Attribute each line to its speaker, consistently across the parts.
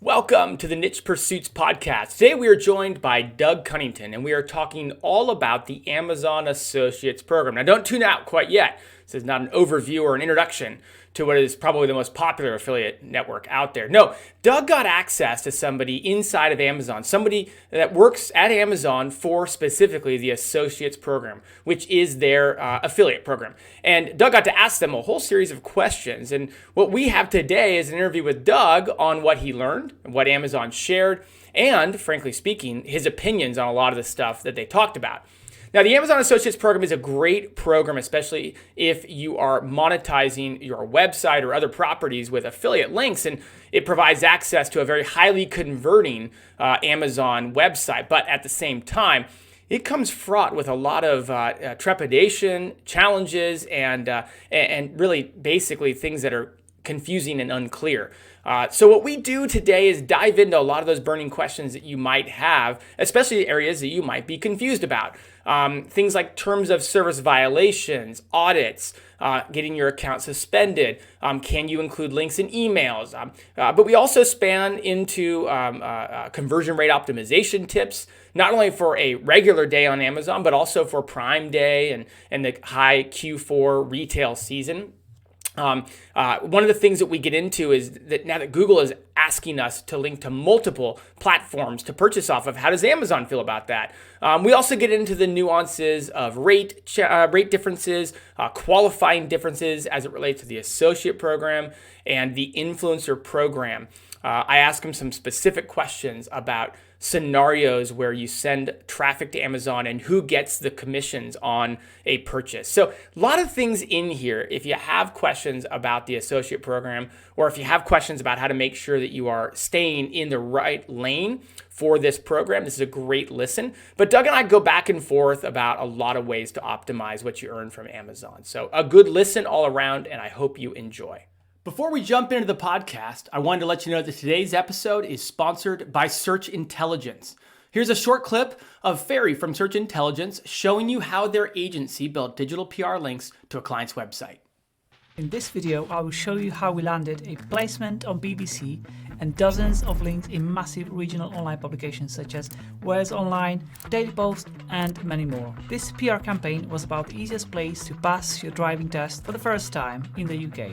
Speaker 1: Welcome to the Niche Pursuits podcast. Today we are joined by Doug Cunnington, and we are talking all about the Amazon Associates program. Now, don't tune out quite yet. This is not an overview or an introduction to what is probably the most popular affiliate network out there. No, Doug got access to somebody inside of Amazon, somebody that works at Amazon for specifically the Associates program, which is their affiliate program. And Doug got to ask them a whole series of questions. And what we have today is an interview with Doug on what he learned, what Amazon shared, and frankly speaking, his opinions on a lot of the stuff that they talked about. Now, the Amazon Associates program is a great program, especially if you are monetizing your website or other properties with affiliate links, and it provides access to a very highly converting Amazon website. But at the same time, it comes fraught with a lot of trepidation, challenges, and really basically things that are confusing and unclear. So what we do today is dive into a lot of those burning questions that you might have, especially areas that you might be confused about. Things like terms of service violations, audits, getting your account suspended. Can you include links in emails? But we also span into conversion rate optimization tips, not only for a regular day on Amazon, but also for Prime Day and the high Q4 retail season. One of the things that we get into is that now that Google is asking us to link to multiple platforms to purchase off of, how does Amazon feel about that? We also get into the nuances of rate differences, qualifying differences as it relates to the associate program and the influencer program. I ask him some specific questions about scenarios where you send traffic to Amazon and who gets the commissions on a purchase. So a lot of things in here. If you have questions about the associate program, or if you have questions about how to make sure that you are staying in the right lane for this program, this is a great listen. But Doug and I go back and forth about a lot of ways to optimize what you earn from Amazon. So a good listen all around, and I hope you enjoy. Before we jump into the podcast, I wanted to let you know that today's episode is sponsored by Search Intelligence. Here's a short clip of Ferry from Search Intelligence showing you how their agency built digital PR links to a client's website.
Speaker 2: In this video, I will show you how we landed a placement on BBC and dozens of links in massive regional online publications such as Wales Online, Daily Post, and many more. This PR campaign was about the easiest place to pass your driving test for the first time in the UK.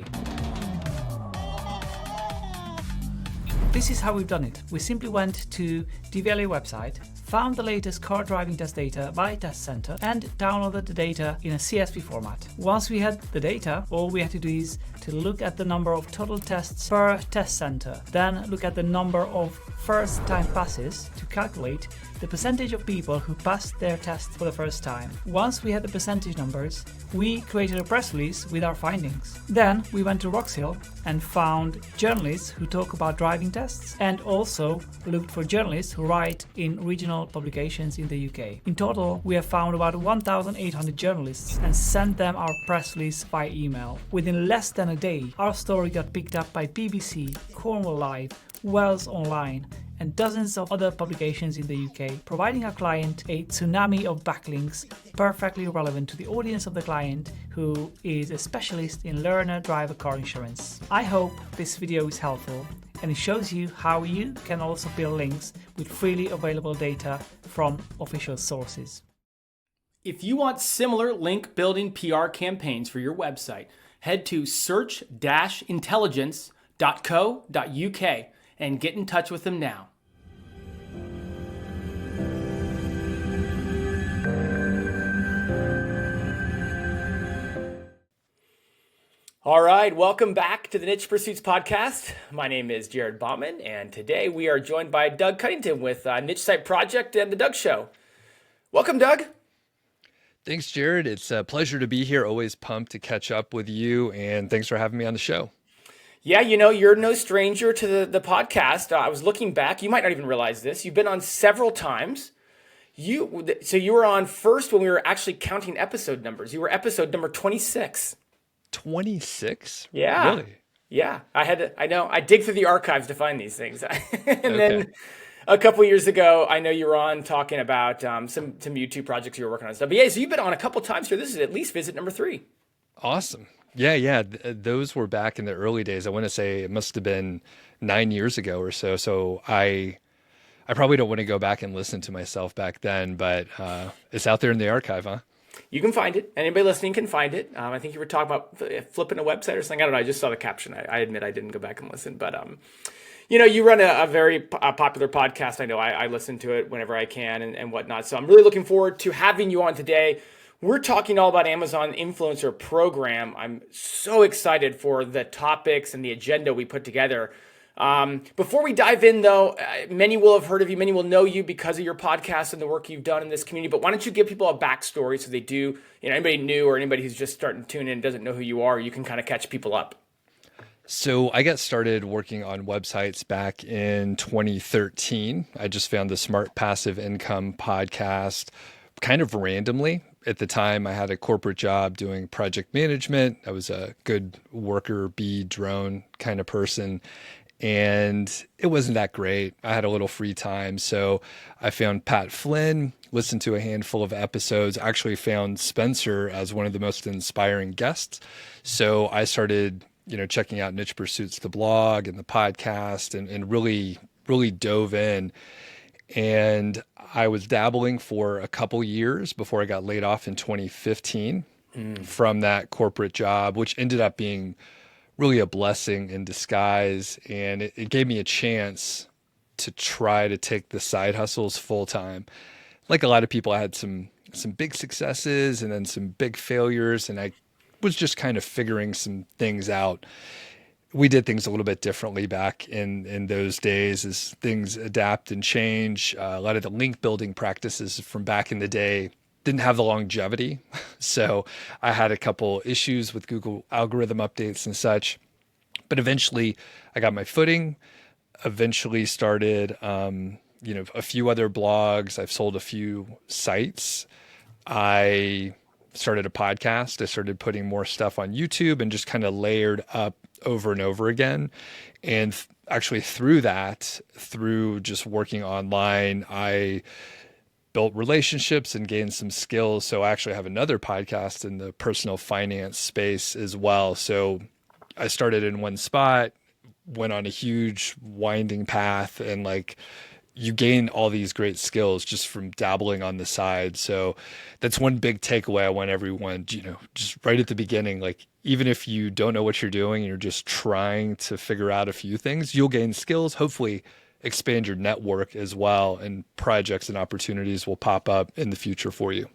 Speaker 2: This is how we've done it. We simply went to DVLA website, found the latest car driving test data by test center, and downloaded the data in a CSV format. Once we had the data, all we had to do is to look at the number of total tests per test center, then look at the number of first time passes to calculate the percentage of people who passed their test for the first time. Once we had the percentage numbers, we created a press release with our findings. Then we went to Roxhill and found journalists who talk about driving tests, and also looked for journalists who write in regional publications in the UK. In total, we have found about 1,800 journalists and sent them our press release by email. Within less than a day, our story got picked up by BBC, Cornwall Live, Wales Online, and dozens of other publications in the UK, providing our client a tsunami of backlinks perfectly relevant to the audience of the client, who is a specialist in learner driver car insurance. I hope this video is helpful and it shows you how you can also build links with freely available data from official sources.
Speaker 1: If you want similar link building PR campaigns for your website, head to search-intelligence.co.uk and get in touch with them now. All right, welcome back to the Niche Pursuits podcast. My name is Jared Bauman, and today we are joined by Doug Cunnington with Niche Site Project and The Doug Show. Welcome, Doug.
Speaker 3: Thanks, Jared. It's a pleasure to be here. Always pumped to catch up with you, and thanks for having me on the show.
Speaker 1: Yeah, you know, you're no stranger to the podcast. I was looking back. You might not even realize this. You've been on several times. So you were on first when we were actually counting episode numbers. You were episode number 26.
Speaker 3: 26?
Speaker 1: Yeah.
Speaker 3: Really?
Speaker 1: Yeah. I dig through the archives to find these things. Then a couple years ago, I know you were on talking about some YouTube projects you were working on and stuff. But yeah, so you've been on a couple times here. This is at least visit number 3.
Speaker 3: Awesome. Yeah. Those were back in the early days. I want to say it must have been 9 years ago or so. So I probably don't want to go back and listen to myself back then, but it's out there in the archive, huh?
Speaker 1: You can find it. Anybody listening can find it. I think you were talking about flipping a website or something. I don't know. I just saw the caption. I admit I didn't go back and listen, but you run a very popular podcast. I know I listen to it whenever I can and whatnot. So I'm really looking forward to having you on today. We're talking all about Amazon Influencer Program. I'm so excited for the topics and the agenda we put together. Before we dive in, though, many will have heard of you. Many will know you because of your podcast and the work you've done in this community. But why don't you give people a backstory so they do, anybody new or anybody who's just starting to tune in and doesn't know who you are, you can kind of catch people up.
Speaker 3: So I got started working on websites back in 2013. I just found the Smart Passive Income podcast kind of randomly. At the time, I had a corporate job doing project management. I was a good worker bee drone kind of person. And it wasn't that great. I had a little free time. So I found Pat Flynn, listened to a handful of episodes, actually found Spencer as one of the most inspiring guests. So I started, checking out Niche Pursuits, the blog and the podcast, and really dove in. And I was dabbling for a couple years before I got laid off in 2015 from that corporate job, which ended up being really a blessing in disguise. And it gave me a chance to try to take the side hustles full time. Like a lot of people, I had some big successes and then some big failures. And I was just kind of figuring some things out. We did things a little bit differently back in those days as things adapt and change. A lot of the link building practices from back in the day didn't have the longevity. So I had a couple issues with Google algorithm updates and such, but eventually I got my footing, eventually started, a few other blogs. I've sold a few sites. I started a podcast. I started putting more stuff on YouTube and just kind of layered up over and over again. And actually through just working online, I built relationships and gained some skills. So I actually have another podcast in the personal finance space as well. So I started in one spot, went on a huge winding path, and you gain all these great skills just from dabbling on the side. So that's one big takeaway I want everyone, just right at the beginning, even if you don't know what you're doing and you're just trying to figure out a few things, you'll gain skills, hopefully expand your network as well, and projects and opportunities will pop up in the future for you.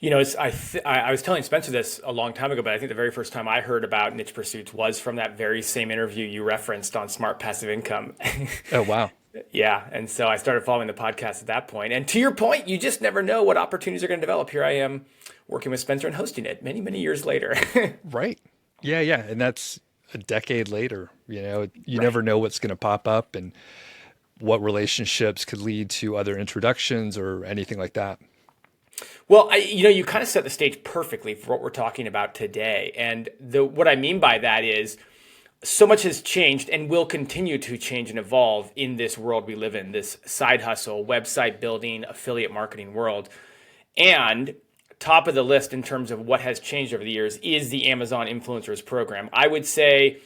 Speaker 1: I was telling Spencer this a long time ago, but I think the very first time I heard about Niche Pursuits was from that very same interview you referenced on Smart Passive Income.
Speaker 3: Oh, wow.
Speaker 1: Yeah. And so I started following the podcast at that point. And to your point, you just never know what opportunities are going to develop. Here I am working with Spencer and hosting it many, many years later.
Speaker 3: Right. Yeah. And that's a decade later. You never know what's going to pop up and what relationships could lead to other introductions or anything like that.
Speaker 1: Well, you kind of set the stage perfectly for what we're talking about today. And what I mean by that is so much has changed and will continue to change and evolve in this world we live in, this side hustle, website building, affiliate marketing world. And top of the list in terms of what has changed over the years is the Amazon Influencers Program. I would say,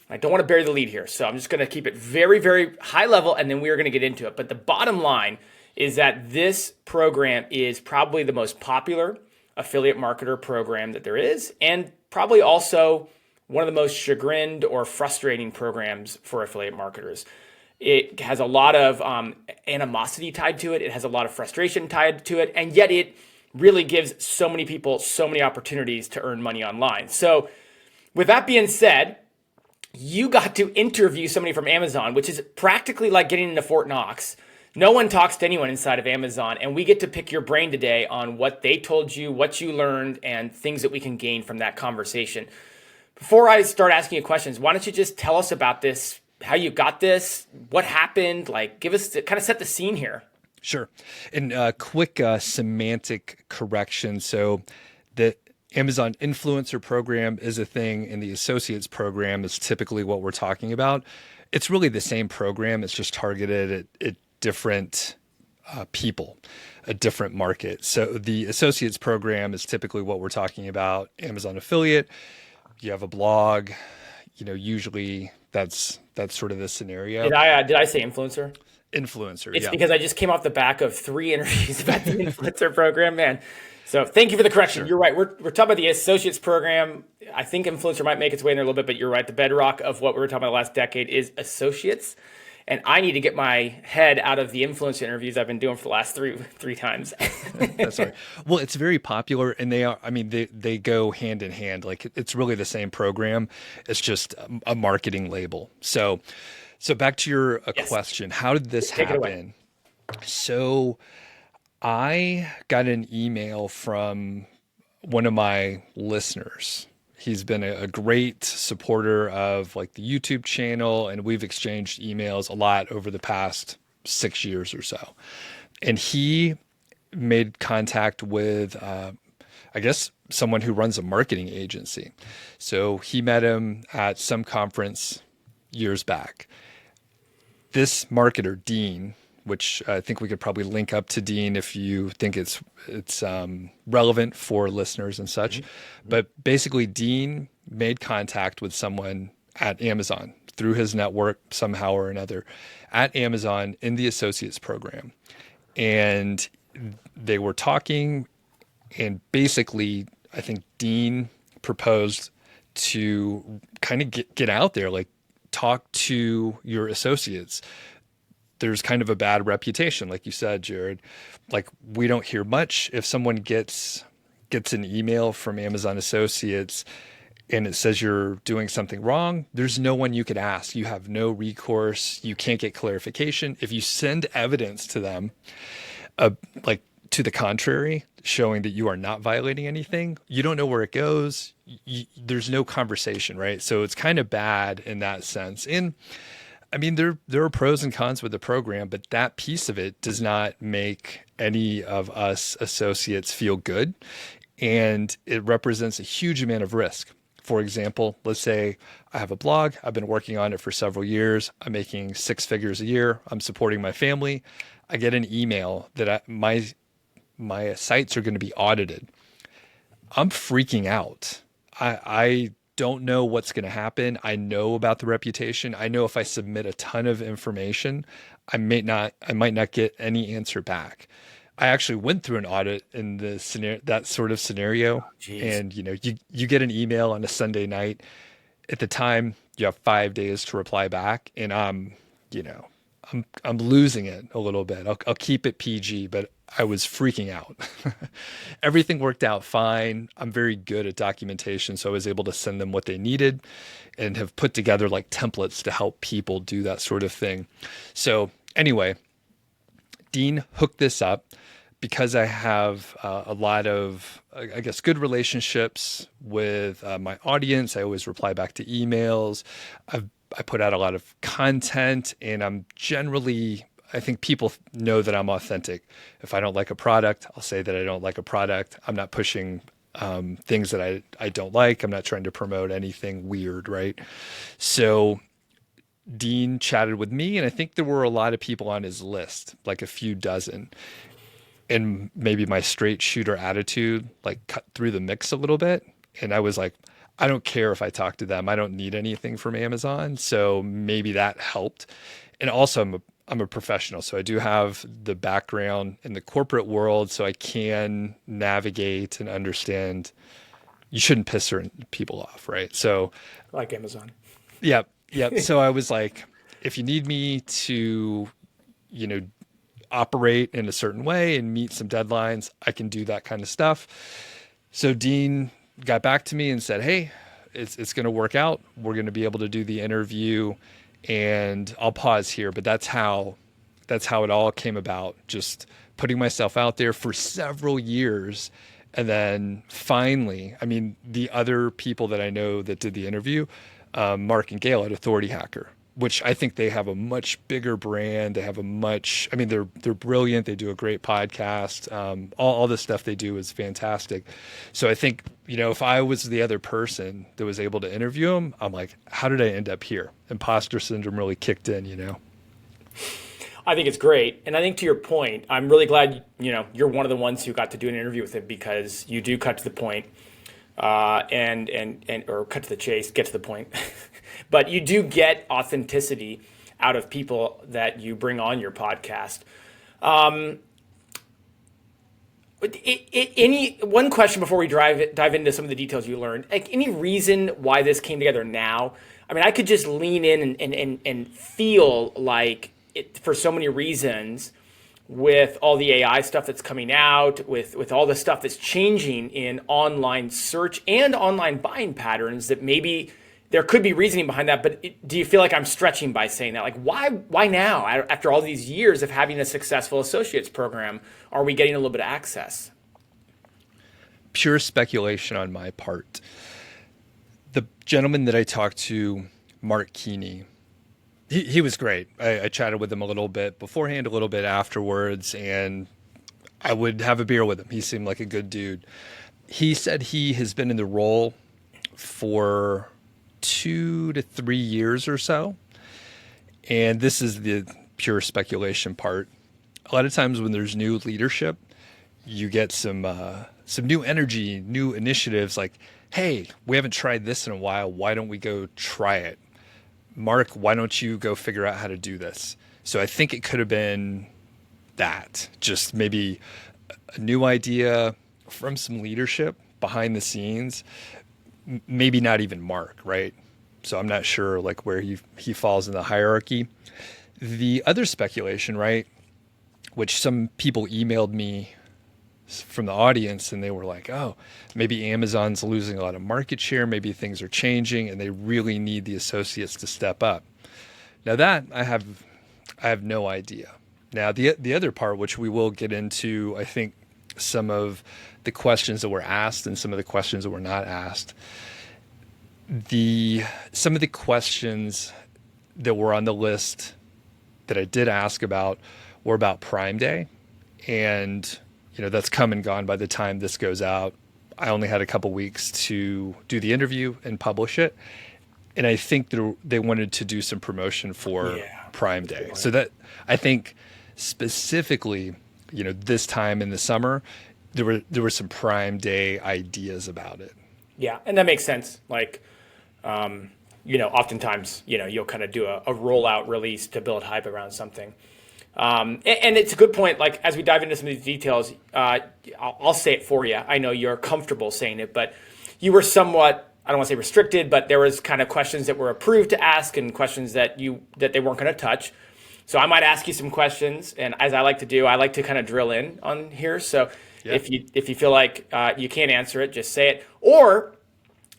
Speaker 1: I don't want to bury the lead here, so I'm just going to keep it very, very high level, and then we are going to get into it. But the bottom line is that this program is probably the most popular affiliate marketer program that there is, and probably also one of the most chagrined or frustrating programs for affiliate marketers. It has a lot of animosity tied to it. It has a lot of frustration tied to it, and yet it really gives so many people so many opportunities to earn money online. So with that being said, you got to interview somebody from Amazon, which is practically like getting into Fort Knox. No one talks to anyone inside of Amazon, and we get to pick your brain today on what they told you, what you learned, and things that we can gain from that conversation. Before I start asking you questions, why don't you just tell us about this, how you got this, what happened, give us, kind of set the scene here.
Speaker 3: Sure. And quick semantic correction. So the Amazon Influencer Program is a thing, and the Associates Program is typically what we're talking about. It's really the same program. It's just targeted at different people, a different market. So the Associates Program is typically what we're talking about. Amazon affiliate, you have a blog, usually that's That's sort of the scenario.
Speaker 1: Did I say influencer?
Speaker 3: Influencer,
Speaker 1: It's
Speaker 3: yeah.
Speaker 1: because I just came off the back of 3 interviews about the influencer program, man. So thank you for the correction.
Speaker 3: Sure.
Speaker 1: You're right. We're talking about the associates program. I think influencer might make its way in there a little bit, but you're right. The bedrock of what we were talking about the last decade is associates. And I need to get my head out of the influencer interviews I've been doing for the last three times.
Speaker 3: That's right. Well, it's very popular, and they are. I mean, they go hand in hand. Like it's really the same program. It's just a marketing label. So back to your
Speaker 1: Yes.
Speaker 3: question. How did this
Speaker 1: Take it away.
Speaker 3: happen? So I got an email from one of my listeners. He's been a great supporter of like the YouTube channel, and we've exchanged emails a lot over the past 6 years or so. And he made contact with, I guess, someone who runs a marketing agency. So he met him at some conference years back. This marketer, Dean, which I think we could probably link up to Dean if you think it's relevant for listeners and such. But basically, Dean made contact with someone at Amazon through his network somehow or another at Amazon in the associates program. And they were talking, and basically, I think Dean proposed to kind of get out there, like talk to your associates. There's kind of a bad reputation, like you said, Jared. Like we don't hear much. If someone gets an email from Amazon Associates and it says you're doing something wrong, there's no one you could ask. You have no recourse. You can't get clarification. If you send evidence to them, like to the contrary, showing that you are not violating anything, you don't know where it goes. There's no conversation, right? So it's kind of bad in that sense. And I mean, there are pros and cons with the program, but that piece of it does not make any of us associates feel good. And it represents a huge amount of risk. For example, let's say I have a blog. I've been working on it for several years. I'm making 6 figures a year. I'm supporting my family. I get an email that my sites are going to be audited. I'm freaking out. I don't know what's going to happen. I know about the reputation. I know if I submit a ton of information, I might not get any answer back. I actually went through an audit in that sort of scenario. And you get an email on a Sunday night. At the time, you have 5 days to reply back, and I'm losing it a little bit. I'll keep it PG, but I was freaking out. Everything worked out fine. I'm very good at documentation, so I was able to send them what they needed and have put together like templates to help people do that sort of thing. So anyway, Dean hooked this up because I have a lot of, I guess, good relationships with my audience. I always reply back to emails. I put out a lot of content, and I think people know that I'm authentic. If I don't like a product, I'll say that I don't like a product. I'm not pushing things that I don't like. I'm not trying to promote anything weird, right? So Dean chatted with me, and I think there were a lot of people on his list, like a few dozen. And maybe my straight shooter attitude like cut through the mix a little bit. And I was like, I don't care if I talk to them. I don't need anything from Amazon. So maybe that helped. And also I'm a professional. So I do have the background in the corporate world, so I can navigate and understand you shouldn't piss certain people off, right? So
Speaker 1: Like Amazon.
Speaker 3: yeah. So I was like, if you need me to, operate in a certain way and meet some deadlines, I can do that kind of stuff. So Dean got back to me and said, hey, it's going to work out. We're going to be able to do the interview, and I'll pause here. But that's how it all came about. Just putting myself out there for several years. And then finally, I mean, the other people that I know that did the interview, Mark and Gail at Authority Hacker, which I think they have a much bigger brand. They have they're brilliant. They do a great podcast. All the stuff they do is fantastic. So I think, if I was the other person that was able to interview them, I'm like, how did I end up here? Imposter syndrome really kicked in,
Speaker 1: I think it's great. And I think to your point, I'm really glad, you're one of the ones who got to do an interview with him, because you do cut to the point, or cut to the chase, get to the point. but you do get authenticity out of people that you bring on your podcast. Any one question before we dive into some of the details you learned? Like, any reason why this came together now? I mean, I could just lean in and feel like it for so many reasons, with all the AI stuff that's coming out, with all the stuff that's changing in online search and online buying patterns, that maybe there could be reasoning behind that. But do you feel like I'm stretching by saying that? Like, why now, after all these years of having a successful associates program, are we getting a little bit of access?
Speaker 3: Pure speculation on my part. The gentleman that I talked to, Mark Keeney, he was great. I chatted with him a little bit beforehand, a little bit afterwards, and I would have a beer with him. He seemed like a good dude. He said he has been in the role for 2 to 3 years or so. And this is the pure speculation part. A lot of times when there's new leadership, you get some new energy, new initiatives like, hey, we haven't tried this in a while. Why don't we go try it? Mark, why don't you go figure out how to do this? So I think it could have been that, just maybe a new idea from some leadership behind the scenes, maybe not even Mark, right? So I'm not sure like where he falls in the hierarchy. The other speculation, right, which some people emailed me from the audience, and they were like, oh, maybe Amazon's losing a lot of market share, maybe things are changing and they really need the associates to step up. Now that I have no idea. Now the other part, which we will get into, I think some of the questions that were asked and some of the questions that were not asked. Some of the questions that were on the list that I did ask about were about Prime Day, and that's come and gone by the time this goes out. I only had a couple weeks to do the interview and publish it. And I think they wanted to do some promotion for Prime Day. So that, I think specifically, this time in the summer, there were some Prime Day ideas about it.
Speaker 1: Yeah, and that makes sense. Like, oftentimes, you'll kind of do a rollout release to build hype around something. And it's a good point. Like, as we dive into some of these details, I'll say it for you. I know you're comfortable saying it, but you were somewhat, I don't want to say restricted, but there was kind of questions that were approved to ask and questions that they weren't going to touch. So I might ask you some questions, and as I like to do, I like to kind of drill in on here. So if you feel like you can't answer it, just say it.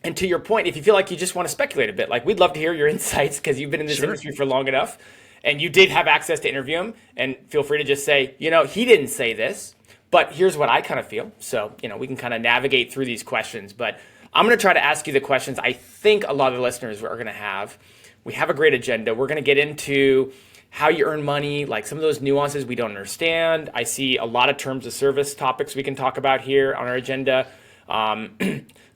Speaker 1: And to your point, if you feel like you just want to speculate a bit, like, we'd love to hear your insights because you've been in this industry for long enough. And you did have access to interview him, and feel free to just say, he didn't say this, but here's what I kind of feel. So, we can kind of navigate through these questions, but I'm going to try to ask you the questions I think a lot of the listeners are going to have. We have a great agenda. We're going to get into how you earn money, like some of those nuances we don't understand. I see a lot of terms of service topics we can talk about here on our agenda.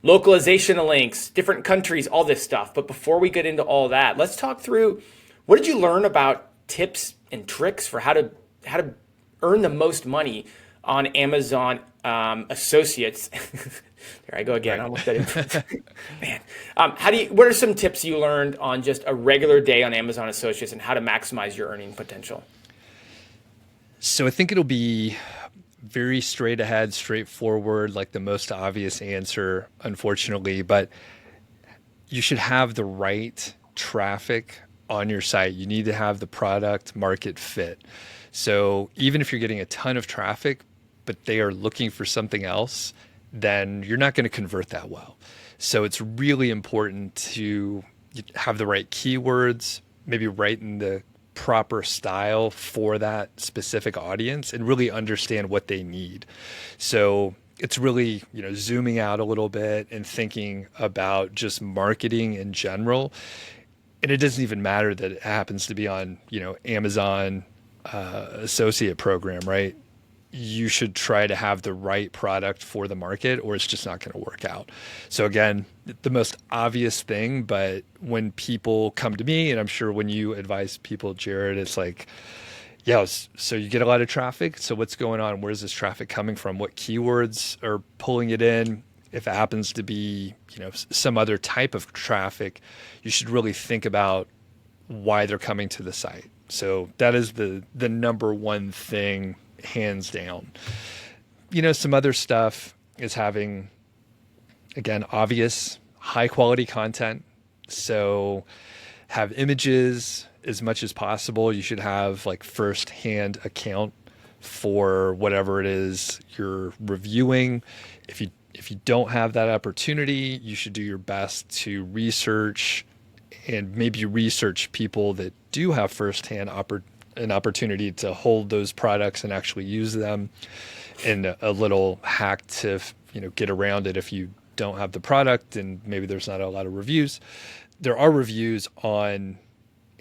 Speaker 1: Localization of links, different countries, all this stuff. But before we get into all that, let's talk through, what did you learn about tips and tricks for how to earn the most money on Amazon associates? There I go again. Right. I almost said it. Man, what are some tips you learned on just a regular day on Amazon associates and how to maximize your earning potential?
Speaker 3: So I think it'll be very straight ahead, straightforward, like the most obvious answer, unfortunately, but you should have the right traffic on your site. You need to have the product market fit. So even if you're getting a ton of traffic, but they are looking for something else, then you're not going to convert that well. So it's really important to have the right keywords, maybe write in the proper style for that specific audience, and really understand what they need. So it's really, zooming out a little bit and thinking about just marketing in general. And it doesn't even matter that it happens to be on, Amazon associate program, right? You should try to have the right product for the market, or it's just not going to work out. So again, the most obvious thing, but when people come to me, and I'm sure when you advise people, Jared, it's like, so you get a lot of traffic. So what's going on? Where's this traffic coming from? What keywords are pulling it in? If it happens to be, some other type of traffic, you should really think about why they're coming to the site. So that is the number one thing, hands down. Some other stuff is having, again, obvious high quality content. So have images as much as possible. You should have like first-hand account for whatever it is you're reviewing. If you don't have that opportunity, you should do your best to research and maybe research people that do have firsthand an opportunity to hold those products and actually use them. And a little hack to get around it if you don't have the product and maybe there's not a lot of reviews. There are reviews on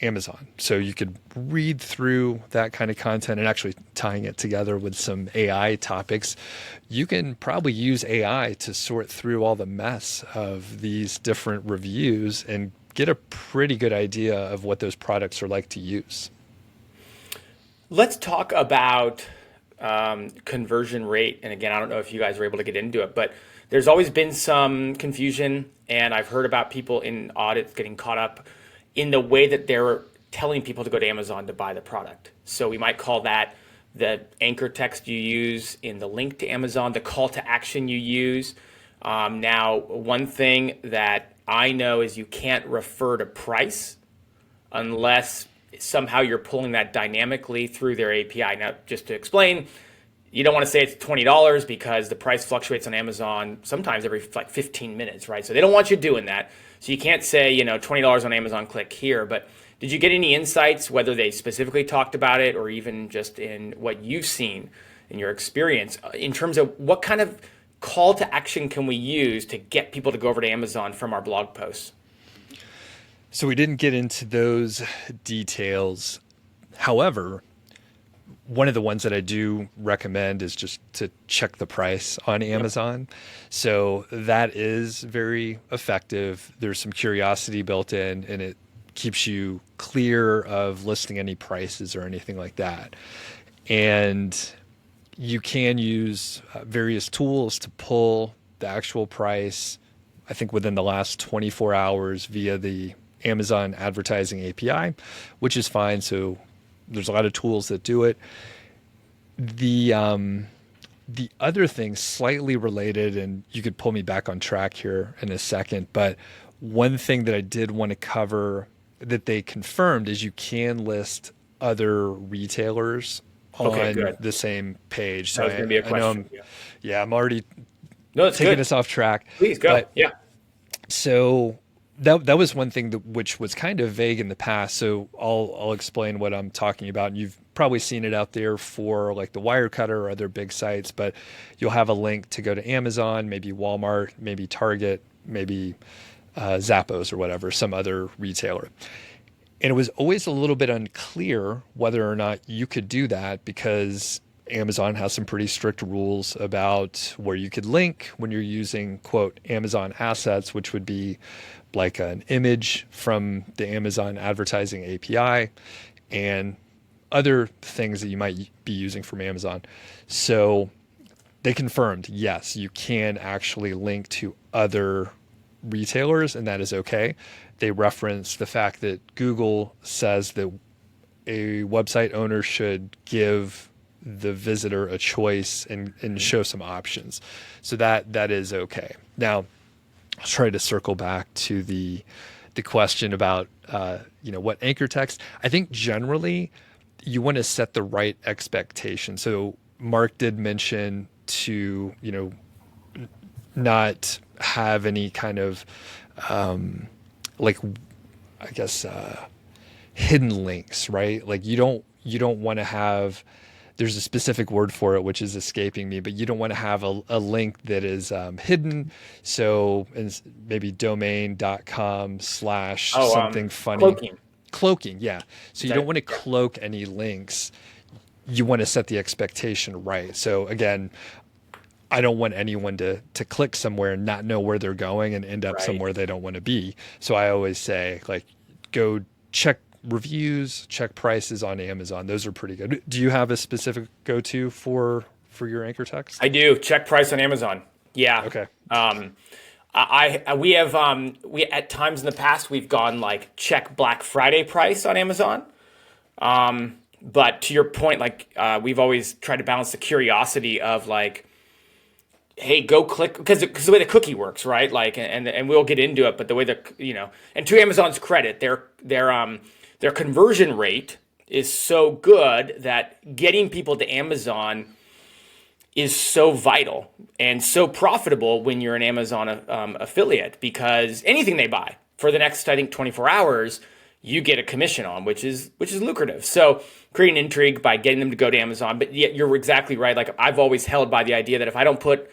Speaker 3: Amazon. So you could read through that kind of content and actually tying it together with some AI topics. You can probably use AI to sort through all the mess of these different reviews and get a pretty good idea of what those products are like to use.
Speaker 1: Let's talk about conversion rate. And again, I don't know if you guys were able to get into it, but there's always been some confusion. And I've heard about people in audits getting caught up in the way that they're telling people to go to Amazon to buy the product. So we might call that the anchor text you use in the link to Amazon, the call to action you use. Now, one thing that I know is you can't refer to price unless somehow you're pulling that dynamically through their API. Now, just to explain, you don't want to say it's $20 because the price fluctuates on Amazon sometimes every like 15 minutes, right? So they don't want you doing that. So you can't say, $20 on Amazon, click here. But did you get any insights, whether they specifically talked about it or even just in what you've seen in your experience, in terms of what kind of call to action can we use to get people to go over to Amazon from our blog posts?
Speaker 3: So we didn't get into those details. However, one of the ones that I do recommend is just to check the price on Amazon. So that is very effective. There's some curiosity built in, and it keeps you clear of listing any prices or anything like that. And you can use various tools to pull the actual price, I think within the last 24 hours via the Amazon advertising API, which is fine. So there's a lot of tools that do it. The other thing, slightly related, and you could pull me back on track here in a second, but one thing that I did want to cover that they confirmed is you can list other retailers on the same page. So
Speaker 1: that was going to be a question.
Speaker 3: I'm already
Speaker 1: taking
Speaker 3: good. Us off track.
Speaker 1: Please go. But, yeah.
Speaker 3: So that was one thing which was kind of vague in the past. So I'll explain what I'm talking about. And you've probably seen it out there for like the Wirecutter or other big sites, but you'll have a link to go to Amazon, maybe Walmart, maybe Target, maybe Zappos or whatever, some other retailer. And it was always a little bit unclear whether or not you could do that because Amazon has some pretty strict rules about where you could link when you're using, quote, Amazon assets, which would be like an image from the Amazon advertising API and other things that you might be using from Amazon. So they confirmed, yes, you can actually link to other retailers, and that is okay. They reference the fact that Google says that a website owner should give the visitor a choice and show some options. So that is okay. Now, I'll try to circle back to the question about what anchor text. I think generally you want to set the right expectation. So Mark did mention to not have any kind of hidden links, right? Like you don't want to have, there's a specific word for it, which is escaping me, but you don't want to have a link that is hidden. So maybe domain.com/ something funny. Cloaking. Yeah. So you don't want to cloak any links. You want to set the expectation right. So again, I don't want anyone to click somewhere and not know where they're going and end up somewhere they don't want to be. So I always say, like, go check reviews, check prices on Amazon. Those are pretty good. Do you have a specific go-to for your anchor text?
Speaker 1: I do. Check price on Amazon. Yeah.
Speaker 3: Okay.
Speaker 1: We have we at times in the past we've gone like check Black Friday price on Amazon. But to your point, like we've always tried to balance the curiosity of like, hey, go click because the way the cookie works, right? Like, and we'll get into it, but the way and to Amazon's credit, their conversion rate is so good that getting people to Amazon is so vital and so profitable when you're an Amazon affiliate, because anything they buy for the next, I think, 24 hours, you get a commission on, which is lucrative. So creating intrigue by getting them to go to Amazon. But yet you're exactly right. Like I've always held by the idea that if I don't put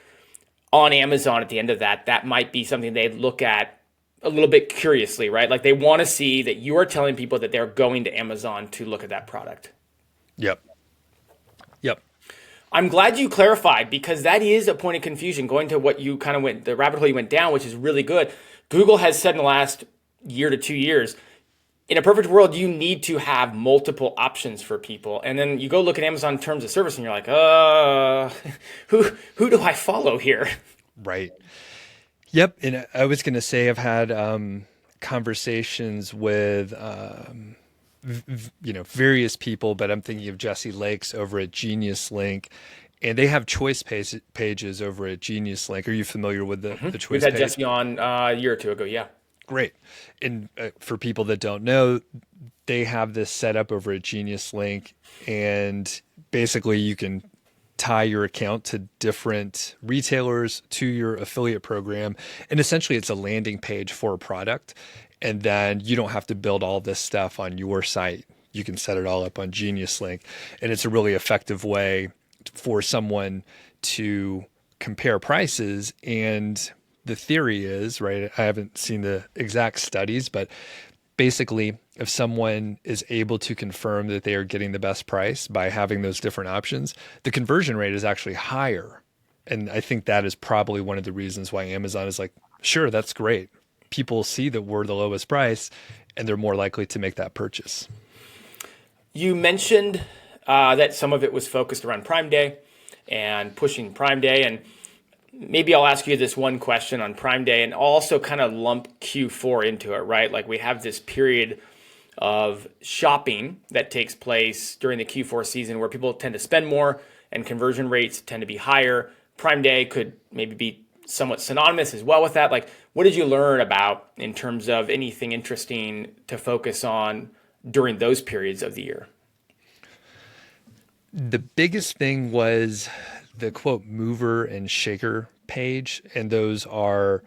Speaker 1: on Amazon at the end of that, that might be something they'd look at a little bit curiously, right? Like they want to see that you are telling people that they're going to Amazon to look at that product.
Speaker 3: Yep. Yep.
Speaker 1: I'm glad you clarified, because that is a point of confusion going to what you kind of the rabbit hole you went down, which is really good. Google has said in the last year to 2 years, in a perfect world, you need to have multiple options for people. And then you go look at Amazon terms of service and you're like, who do I follow here?
Speaker 3: Right. Yep. And I was going to say, I've had conversations with, various people, but I'm thinking of Jesse Lakes over at Genius Link, and they have choice pages over at Genius Link. Are you familiar with the choice
Speaker 1: We've had
Speaker 3: page?
Speaker 1: Jesse on a year or two ago. Yeah.
Speaker 3: Great. And for people that don't know, they have this set up over at Genius Link, and basically you can tie your account to different retailers to your affiliate program. And essentially it's a landing page for a product. And then you don't have to build all this stuff on your site. You can set it all up on Genius Link. And it's a really effective way for someone to compare prices. And the theory is, right, I haven't seen the exact studies, but basically if someone is able to confirm that they are getting the best price by having those different options, the conversion rate is actually higher. And I think that is probably one of the reasons why Amazon is like, sure, that's great. People see that we're the lowest price and they're more likely to make that purchase.
Speaker 1: You mentioned that some of it was focused around Prime Day and pushing Prime Day. And maybe I'll ask you this one question on Prime Day and also kind of lump Q4 into it, right? Like we have this period of shopping that takes place during the Q4 season where people tend to spend more and conversion rates tend to be higher. Prime Day could maybe be somewhat synonymous as well with that. Like, what did you learn about in terms of anything interesting to focus on during those periods of the year?
Speaker 3: The biggest thing was the quote mover and shaker page. And those are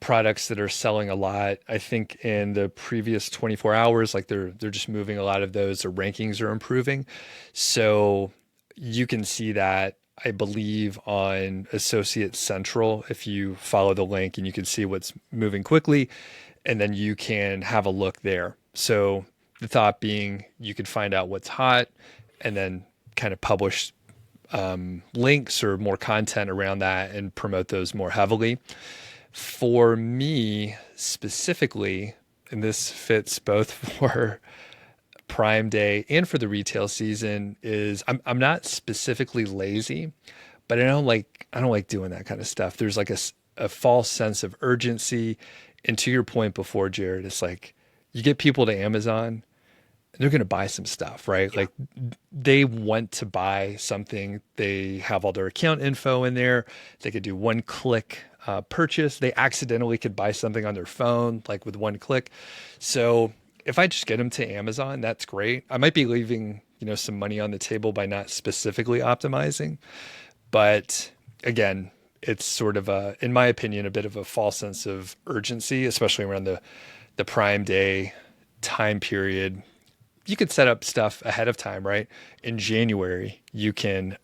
Speaker 3: products that are selling a lot. I think in the previous 24 hours, like they're just moving a lot of those. Their rankings are improving. So you can see that, I believe, on Associate Central, if you follow the link, and you can see what's moving quickly, and then you can have a look there. So the thought being you could find out what's hot and then kind of publish links or more content around that and promote those more heavily. For me specifically, and this fits both for Prime Day and for the retail season, is I'm not specifically lazy, but I don't like doing that kind of stuff. There's like a false sense of urgency. And to your point before, Jared, it's like you get people to Amazon, they're going to buy some stuff, right? Yeah. Like they want to buy something. They have all their account info in there. They could do one click purchase. They accidentally could buy something on their phone, like with one click. So if I just get them to Amazon, that's great. I might be leaving, some money on the table by not specifically optimizing, but again, it's sort of in my opinion, a bit of a false sense of urgency, especially around the Prime Day time period. You could set up stuff ahead of time, right? In January, you can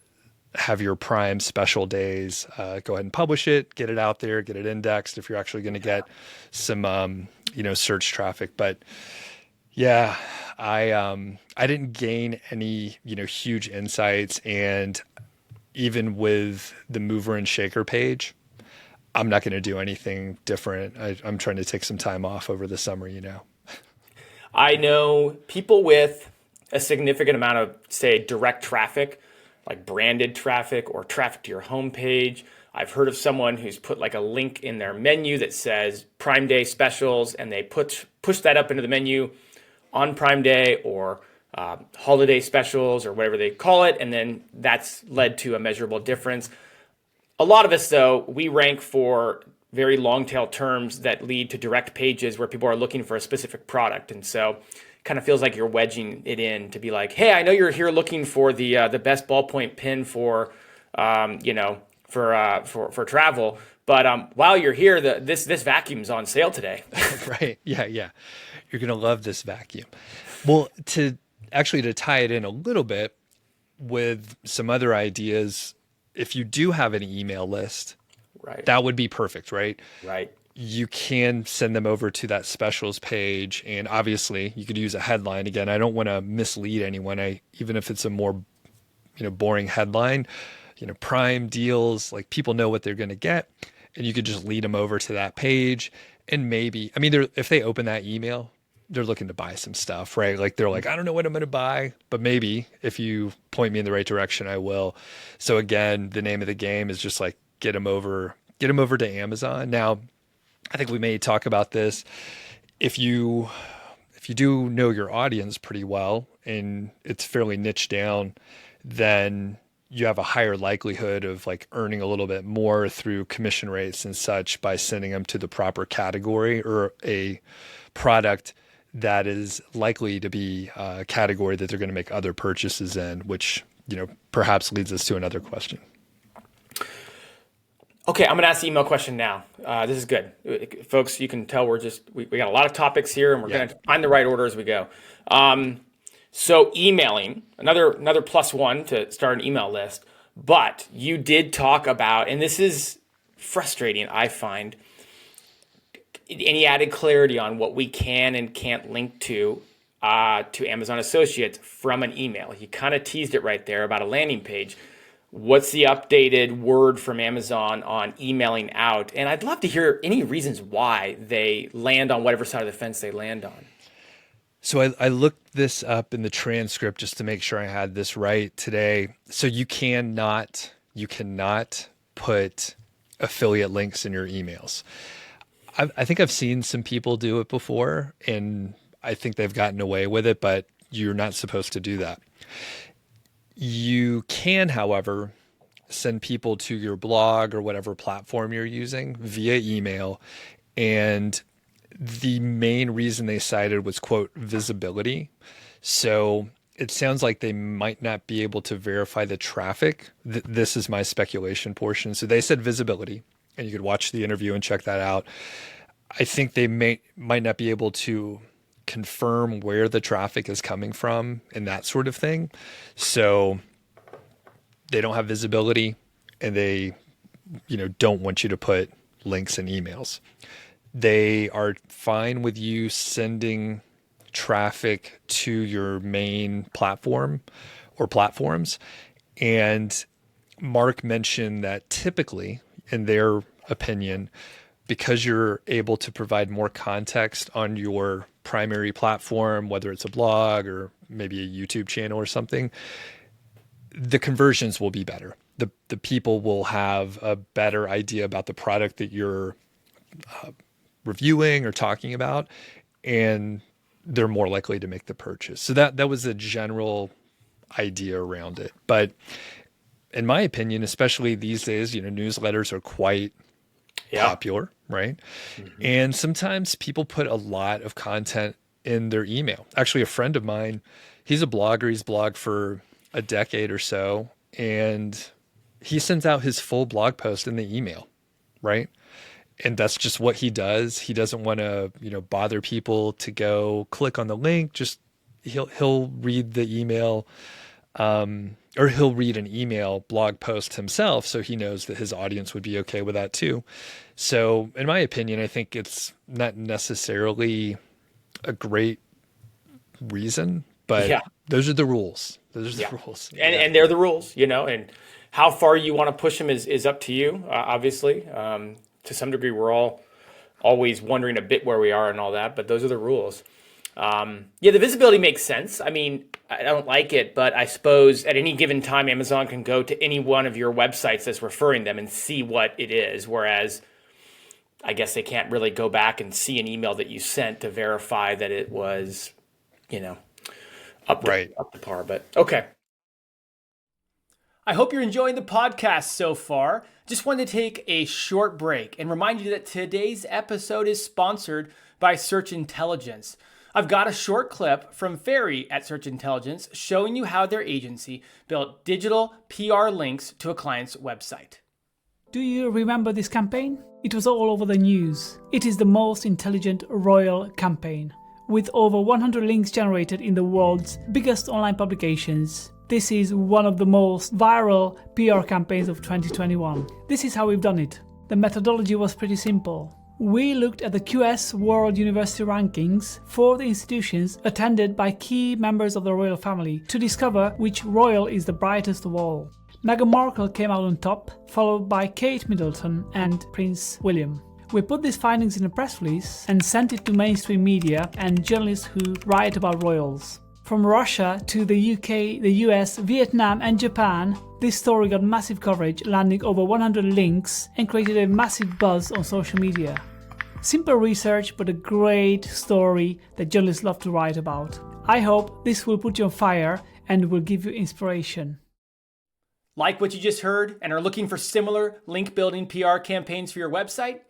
Speaker 3: have your Prime special days, go ahead and publish it, get it out there, get it indexed if you're actually going to get some, search traffic. But yeah, I didn't gain any, huge insights. And even with the mover and shaker page, I'm not going to do anything different. I'm trying to take some time off over the summer,
Speaker 1: I know people with a significant amount of, say, direct traffic, like branded traffic or traffic to your homepage. I've heard of someone who's put like a link in their menu that says Prime Day specials, and they push that up into the menu on Prime Day or holiday specials or whatever they call it, and then that's led to a measurable difference. A lot of us, though, we rank for very long tail terms that lead to direct pages where people are looking for a specific product, and so kind of feels like you're wedging it in to be like, hey, I know you're here looking for the best ballpoint pen for for travel, but while you're here, this vacuum's on sale today.
Speaker 3: Right. Yeah. You're going to love this vacuum. Well, to tie it in a little bit with some other ideas, if you do have an email list,
Speaker 1: right,
Speaker 3: that would be perfect, right?
Speaker 1: Right.
Speaker 3: You can send them over to that specials page, and obviously you could use a headline. Again, I don't want to mislead anyone. Even if it's a more, boring headline, prime deals, like people know what they're going to get, and you could just lead them over to that page. And maybe, if they open that email, they're looking to buy some stuff, right? Like they're like, I don't know what I'm going to buy, but maybe if you point me in the right direction, I will. So again, the name of the game is just like, get them over to Amazon. Now, I think we may talk about this. If you do know your audience pretty well and it's fairly niched down, then you have a higher likelihood of like earning a little bit more through commission rates and such by sending them to the proper category or a product that is likely to be a category that they're going to make other purchases in, which, perhaps leads us to another question.
Speaker 1: Okay, I'm going to ask the email question now. This is good. Folks, you can tell we got a lot of topics here, and we're going to find the right order as we go. So emailing, another plus one to start an email list. But you did talk about, and this is frustrating, I find, any added clarity on what we can and can't link to Amazon Associates from an email. You kind of teased it right there about a landing page. What's the updated word from Amazon on emailing out? And I'd love to hear any reasons why they land on whatever side of the fence they land on.
Speaker 3: So I looked this up in the transcript just to make sure I had this right today. So you cannot put affiliate links in your emails. I think I've seen some people do it before, and I think they've gotten away with it, but you're not supposed to do that. You can, however, send people to your blog or whatever platform you're using via email. And the main reason they cited was, quote, visibility. So it sounds like they might not be able to verify the traffic. This is my speculation portion. So they said visibility, and you could watch the interview and check that out. I think they might not be able to confirm where the traffic is coming from and that sort of thing. So they don't have visibility, and they, don't want you to put links in emails. They are fine with you sending traffic to your main platform or platforms. And Mark mentioned that typically, in their opinion, because you're able to provide more context on your primary platform, whether it's a blog or maybe a YouTube channel or something, the conversions will be better. The people will have a better idea about the product that you're reviewing or talking about, and they're more likely to make the purchase. So that was a general idea around it. But in my opinion, especially these days, newsletters are quite popular, right? Mm-hmm. And sometimes people put a lot of content in their email. Actually, a friend of mine, he's a blogger. He's blogged for a decade or so, and he sends out his full blog post in the email, right? And that's just what he does. He doesn't want to, bother people to go click on the link. Just he'll read the email, or he'll read an email blog post himself, so he knows that his audience would be okay with that too. So in my opinion, I think it's not necessarily a great reason, but those are the rules. Those are the rules.
Speaker 1: And they're the rules, and how far you want to push them is up to you, obviously. To some degree, we're all always wondering a bit where we are and all that, but those are the rules. The visibility makes sense. I mean, I don't like it, but I suppose at any given time, Amazon can go to any one of your websites that's referring them and see what it is. Whereas I guess they can't really go back and see an email that you sent to verify that it was, up to par. But okay. I hope you're enjoying the podcast so far. Just wanted to take a short break and remind you that today's episode is sponsored by Search Intelligence. I've got a short clip from Ferry at Search Intelligence showing you how their agency built digital PR links to a client's website.
Speaker 2: Do you remember this campaign? It was all over the news. It is the most intelligent royal campaign. With over 100 links generated in the world's biggest online publications, this is one of the most viral PR campaigns of 2021. This is how we've done it. The methodology was pretty simple. We looked at the QS World University rankings for the institutions attended by key members of the royal family to discover which royal is the brightest of all. Meghan Markle came out on top, followed by Kate Middleton and Prince William. We put these findings in a press release and sent it to mainstream media and journalists who write about royals. From Russia to the UK, the US, Vietnam and Japan, this story got massive coverage, landing over 100 links and created a massive buzz on social media. Simple research, but a great story that journalists love to write about. I hope this will put you on fire and will give you inspiration.
Speaker 1: Like what you just heard and are looking for similar link building PR campaigns for your website?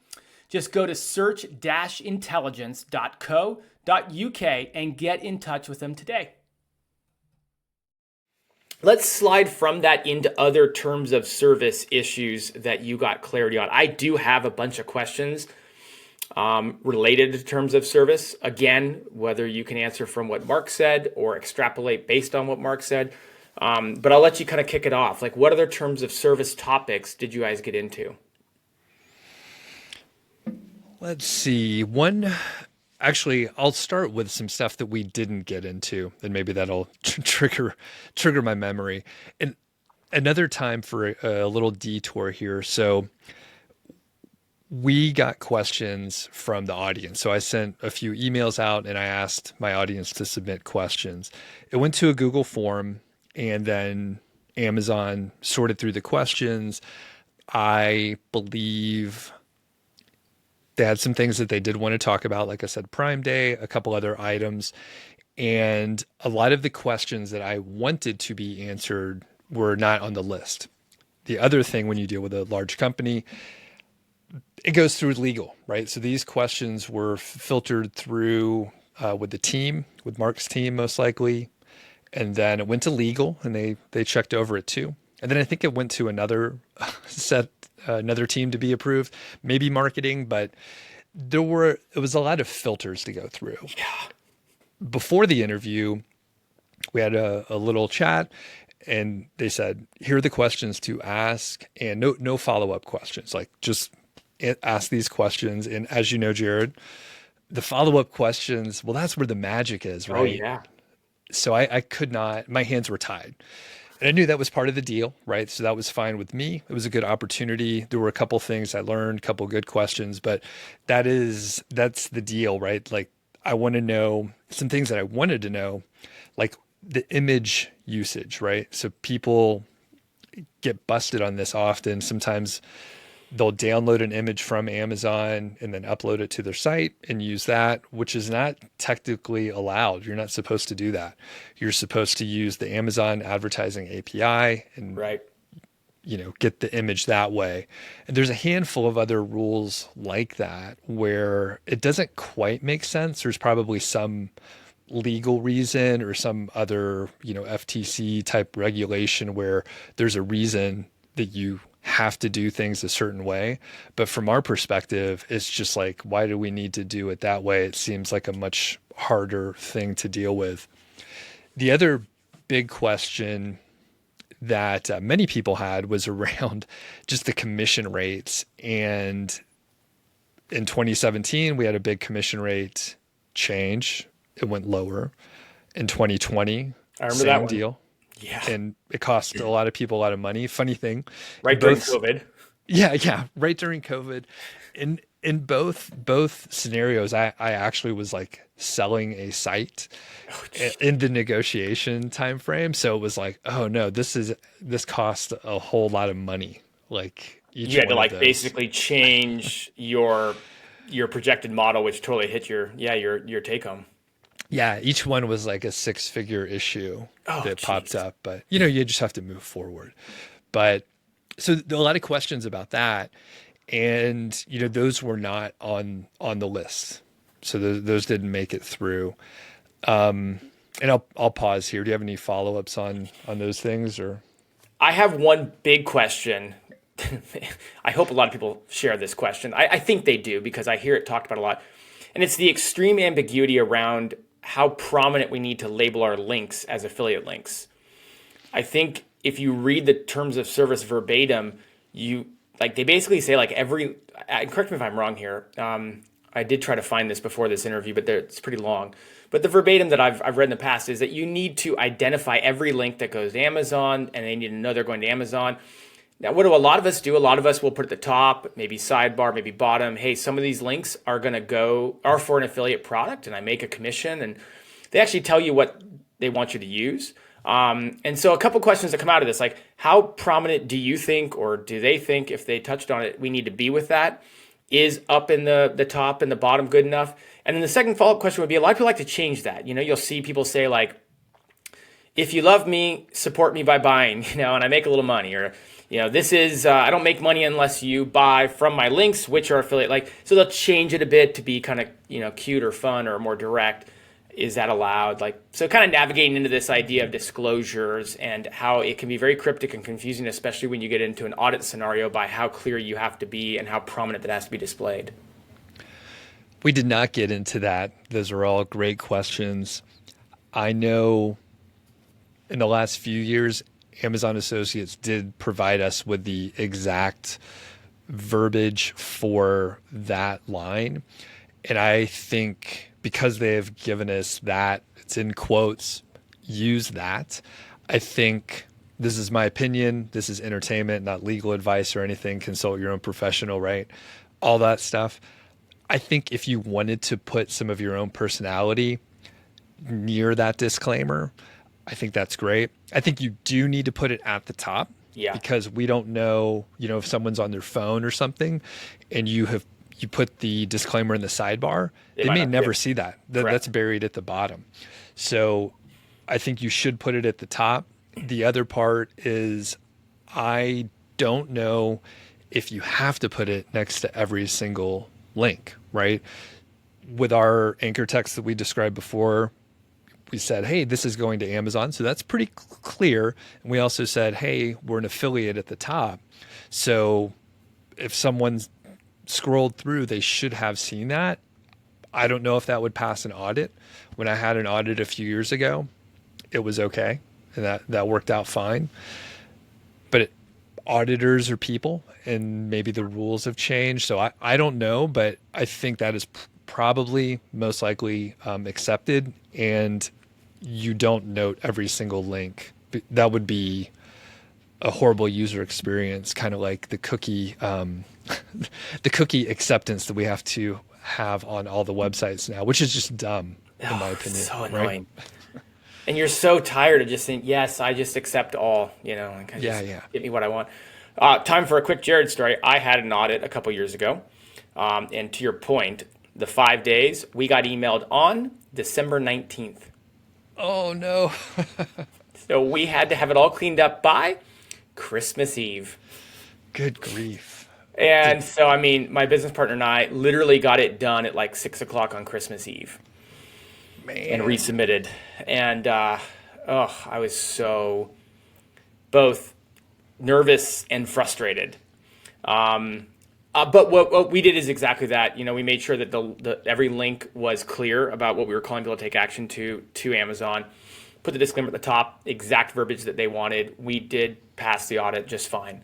Speaker 1: Just go to search-intelligence.co.uk and get in touch with them today. Let's slide from that into other terms of service issues that you got clarity on. I do have a bunch of questions related to terms of service. Again, whether you can answer from what Mark said or extrapolate based on what Mark said. But I'll let you kind of kick it off. Like, what other terms of service topics did you guys get into?
Speaker 3: Let's see. Actually, I'll start with some stuff that we didn't get into, and maybe that'll trigger my memory. And another time for a little detour here. So we got questions from the audience. So I sent a few emails out and I asked my audience to submit questions. It went to a Google form, and then Amazon sorted through the questions. I believe they had some things that they did want to talk about. Like I said, Prime Day, a couple other items. And a lot of the questions that I wanted to be answered were not on the list. The other thing when you deal with a large company, it goes through legal, right? So these questions were filtered through with the team, with Mark's team most likely. And then it went to legal and they checked over it too. And then I think it went to another team to be approved, maybe marketing, but it was a lot of filters to go through.
Speaker 1: Yeah.
Speaker 3: Before the interview, we had a little chat and they said, here are the questions to ask, and no follow-up questions. Like, just ask these questions. And as you know, Jared, the follow-up questions, well, that's where the magic is, right?
Speaker 1: Oh, yeah.
Speaker 3: So I could not, my hands were tied. And I knew that was part of the deal, right? So that was fine with me. It was a good opportunity. There were a couple things I learned, a couple good questions, but that's the deal, right? Like, I want to know some things that I wanted to know, like the image usage, right? So people get busted on this often. Sometimes they'll download an image from Amazon and then upload it to their site and use that, which is not technically allowed. You're not supposed to do that. You're supposed to use the Amazon advertising API and get the image that way. And there's a handful of other rules like that where it doesn't quite make sense. There's probably some legal reason or some other, FTC type regulation where there's a reason that you have to do things a certain way. But from our perspective, it's just like, why do we need to do it that way? It seems like a much harder thing to deal with. The other big question that many people had was around just the commission rates. And in 2017, we had a big commission rate change. It went lower. In 2020,
Speaker 1: I remember
Speaker 3: same
Speaker 1: that one.
Speaker 3: deal.
Speaker 1: Yeah.
Speaker 3: And it cost a lot of people a lot of money. Funny thing.
Speaker 1: Right during COVID.
Speaker 3: Yeah. Right during COVID. And in both scenarios, I actually was like selling a site in the negotiation time frame. So it was like, oh no, this cost a whole lot of money. Like each
Speaker 1: You had to
Speaker 3: one of
Speaker 1: like
Speaker 3: those.
Speaker 1: basically change your projected model, which totally hit your take home.
Speaker 3: Yeah, each one was like a six-figure issue that popped
Speaker 1: geez.
Speaker 3: up, but you just have to move forward. But so there are a lot of questions about that, and those were not on the list, so those didn't make it through. And I'll pause here. Do you have any follow-ups on those things, or?
Speaker 1: I have one big question. I hope a lot of people share this question. I think they do because I hear it talked about a lot. And it's the extreme ambiguity around how prominent we need to label our links as affiliate links. I think if you read the terms of service verbatim, they basically say like correct me if I'm wrong here. I did try to find this before this interview, but it's pretty long. But the verbatim that I've read in the past is that you need to identify every link that goes to Amazon, and they need to know they're going to Amazon. Now, what do a lot of us do? A lot of us will put at the top, maybe sidebar, maybe bottom. Hey, some of these links are for an affiliate product, and I make a commission, and they actually tell you what they want you to use. And so a couple questions that come out of this, like how prominent do you think, or do they think, if they touched on it, we need to be with that? Is up in the top and the bottom good enough? And then the second follow-up question would be, a lot of people like to change that. You'll see people say like, if you love me, support me by buying, and I make a little money, or, this is, I don't make money unless you buy from my links, which are affiliate. So they'll change it a bit to be kind of, cute or fun or more direct. Is that allowed? So kind of navigating into this idea of disclosures and how it can be very cryptic and confusing, especially when you get into an audit scenario, by how clear you have to be and how prominent that has to be displayed.
Speaker 3: We did not get into that. Those are all great questions. I know in the last few years, Amazon Associates did provide us with the exact verbiage for that line. And I think because they have given us that, it's in quotes, use that. I think, this is my opinion, this is entertainment, not legal advice or anything, consult your own professional, right? All that stuff. I think if you wanted to put some of your own personality near that disclaimer, I think that's great. I think you do need to put it at the top, because we don't know, if someone's on their phone or something and you put the disclaimer in the sidebar, they may never see that. That's buried at the bottom. So I think you should put it at the top. The other part is, I don't know if you have to put it next to every single link, right? With our anchor text that we described before, we said, hey, this is going to Amazon. So that's pretty clear. And we also said, hey, we're an affiliate at the top. So if someone's scrolled through, they should have seen that. I don't know if that would pass an audit. When I had an audit a few years ago, it was okay. And that worked out fine. But auditors are people, and maybe the rules have changed. So I don't know, but I think that is probably most likely accepted. And you don't note every single link. That would be a horrible user experience, kind of like the cookie the cookie acceptance that we have to have on all the websites now, which is just dumb, in my opinion.
Speaker 1: So annoying. Right? And you're so tired of just saying, yes, I just accept all, get me what I want. Time for a quick Jared story. I had an audit a couple years ago. And to your point, the 5 days, we got emailed on December 19th.
Speaker 3: Oh, no.
Speaker 1: So we had to have it all cleaned up by Christmas Eve.
Speaker 3: Good grief.
Speaker 1: And so, my business partner and I literally got it done at like 6:00 on Christmas Eve. Man. And resubmitted. And, I was so both nervous and frustrated. But what we did is exactly that. We made sure that every link was clear about what we were calling people to take action to Amazon. Put the disclaimer at the top, exact verbiage that they wanted. We did pass the audit just fine.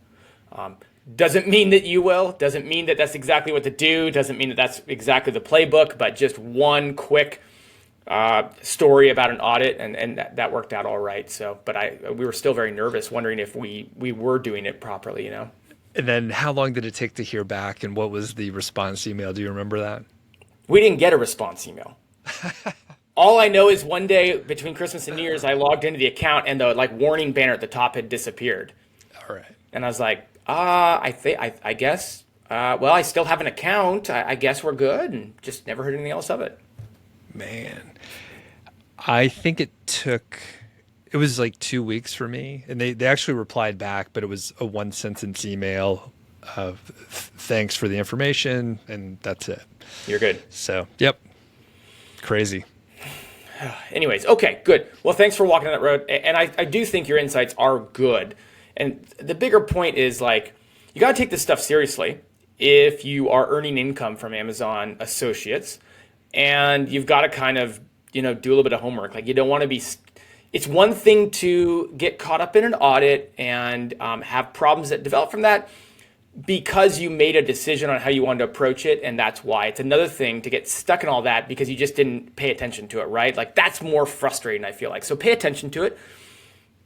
Speaker 1: Doesn't mean that you will. Doesn't mean that that's exactly what to do. Doesn't mean that that's exactly the playbook. But just one quick story about an audit, and that worked out all right. So, but we were still very nervous, wondering if we were doing it properly.
Speaker 3: And then how long did it take to hear back, and what was the response email? Do you remember that?
Speaker 1: We didn't get a response email. All I know is one day between Christmas and New Year's, I logged into the account and the like warning banner at the top had disappeared.
Speaker 3: All right.
Speaker 1: And I was like, I guess, well, I still have an account. I guess we're good, and just never heard anything else of it.
Speaker 3: Man, I think it was like 2 weeks for me, and they actually replied back, but it was a 1 sentence email of thanks for the information, and that's it.
Speaker 1: You're good.
Speaker 3: So, yep. Crazy.
Speaker 1: Anyways, okay, good. Well, thanks for walking on that road. And I do think your insights are good. And the bigger point is like, you got to take this stuff seriously if you are earning income from Amazon associates, and you've got to kind of, do a little bit of homework. Like, you don't want to be, it's one thing to get caught up in an audit and have problems that develop from that because you made a decision on how you wanted to approach it, and that's why. It's another thing to get stuck in all that because you just didn't pay attention to it, right? Like, that's more frustrating, I feel like. So pay attention to it.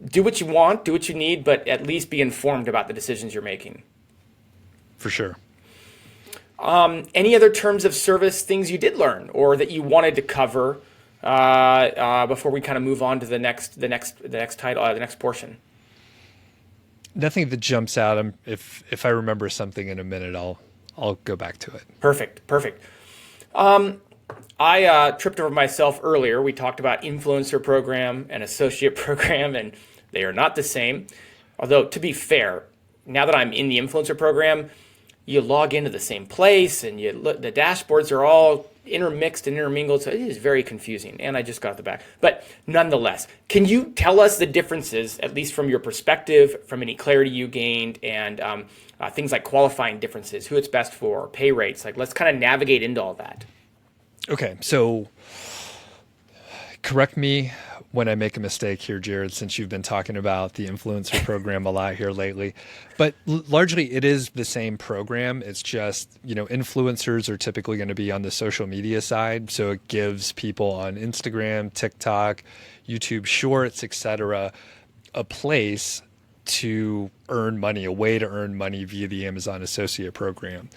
Speaker 1: Do what you want, do what you need, but at least be informed about the decisions you're making.
Speaker 3: For sure.
Speaker 1: Any other terms of service things you did learn or that you wanted to cover before we kind of move on to the next title, the next portion?
Speaker 3: Nothing that jumps out. If I remember something in a minute, I'll go back to it.
Speaker 1: Perfect. I tripped over myself earlier. We talked about influencer program and associate program, and they are not the same. Although, to be fair, now that I'm in the influencer program, you log into the same place, and the dashboards are all intermixed and intermingled, so it is very confusing, and I just got the back. But nonetheless, can you tell us the differences, at least from your perspective, from any clarity you gained, and things like qualifying differences, who it's best for, pay rates? Like, let's kind of navigate into all that.
Speaker 3: Okay, so correct me when I make a mistake here, Jared, since you've been talking about the influencer program a lot here lately. But largely it is the same program. It's just, influencers are typically going to be on the social media side. So it gives people on Instagram, TikTok, YouTube Shorts, etc., a place to earn money, a way to earn money via the Amazon Associate Program.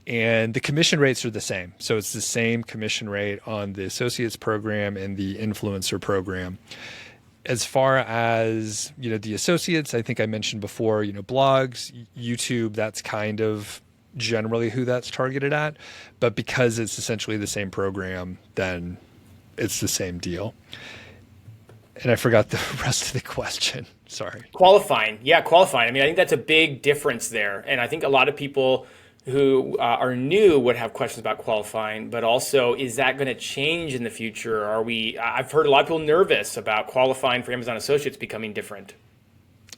Speaker 3: And the commission rates are the same. So it's the same commission rate on the Associates program and the Influencer program. As far as, the Associates, I think I mentioned before, blogs, YouTube, that's kind of generally who that's targeted at. But because it's essentially the same program, then it's the same deal. And I forgot the rest of the question. Sorry.
Speaker 1: Qualifying. Yeah, qualifying. I mean, I think that's a big difference there. And I think a lot of people who are new would have questions about qualifying, but also, is that going to change in the future? I've heard a lot of people nervous about qualifying for Amazon Associates becoming different.